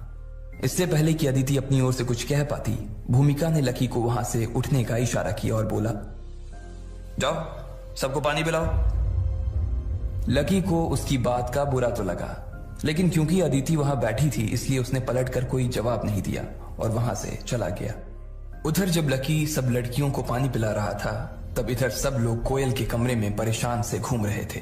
इससे पहले कि अदिति अपनी ओर से कुछ कह पाती, भूमिका ने लकी को वहां से उठने का इशारा किया और बोला, जाओ सबको पानी पिलाओ। लकी को उसकी बात का बुरा तो लगा, लेकिन क्योंकि अदिति वहां बैठी थी इसलिए उसने पलटकर कोई जवाब नहीं दिया और वहां से चला गया। उधर जब लकी सब लड़कियों को पानी पिला रहा था, तब इधर सब लोग कोयल के कमरे में परेशान से घूम रहे थे।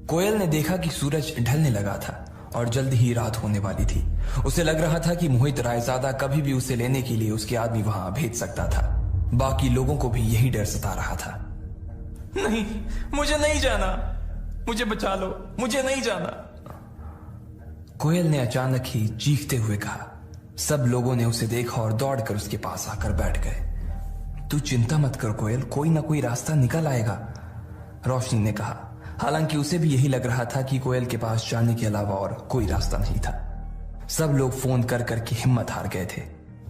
कोयल ने देखा कि सूरज ढलने लगा था और जल्द ही रात होने वाली थी। उसे लग रहा था कि मोहित रायजादा कभी भी उसे लेने के लिए उसके आदमी वहां भेज सकता था। बाकी लोगों को भी यही डर सता रहा था। नहीं, मुझे नहीं जाना, मुझे बचा लो, मुझे नहीं जाना। कोयल ने अचानक ही चीखते हुए कहा। सब लोगों ने उसे देखा और दौड़कर उसके पास आकर बैठ गए। तू चिंता मत कर कोयल, कोई ना कोई रास्ता निकल आएगा, रोशनी ने कहा। हालांकि उसे भी यही लग रहा था कि कोयल के पास जाने के अलावा और कोई रास्ता नहीं था। सब लोग फोन कर करके हिम्मत हार गए थे।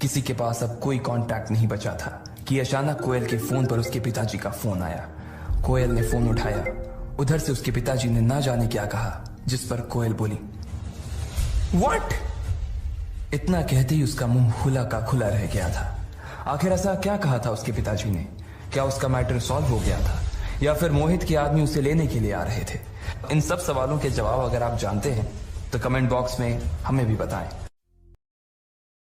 किसी के पास अब कोई कांटेक्ट नहीं बचा था कि अचानक कोयल के फोन पर उसके पिताजी का फोन आया। कोयल ने फोन उठाया। उधर से उसके पिताजी ने ना जाने क्या कहा, जिस पर कोयल बोली, व्हाट? इतना कहते ही उसका मुंह खुला का खुला रह गया था। आखिर ऐसा क्या कहा था उसके पिताजी ने? क्या उसका मैटर सॉल्व हो गया था या फिर मोहित के आदमी उसे लेने के लिए आ रहे थे? इन सब सवालों के जवाब अगर आप जानते हैं तो कमेंट बॉक्स में हमें भी बताएं।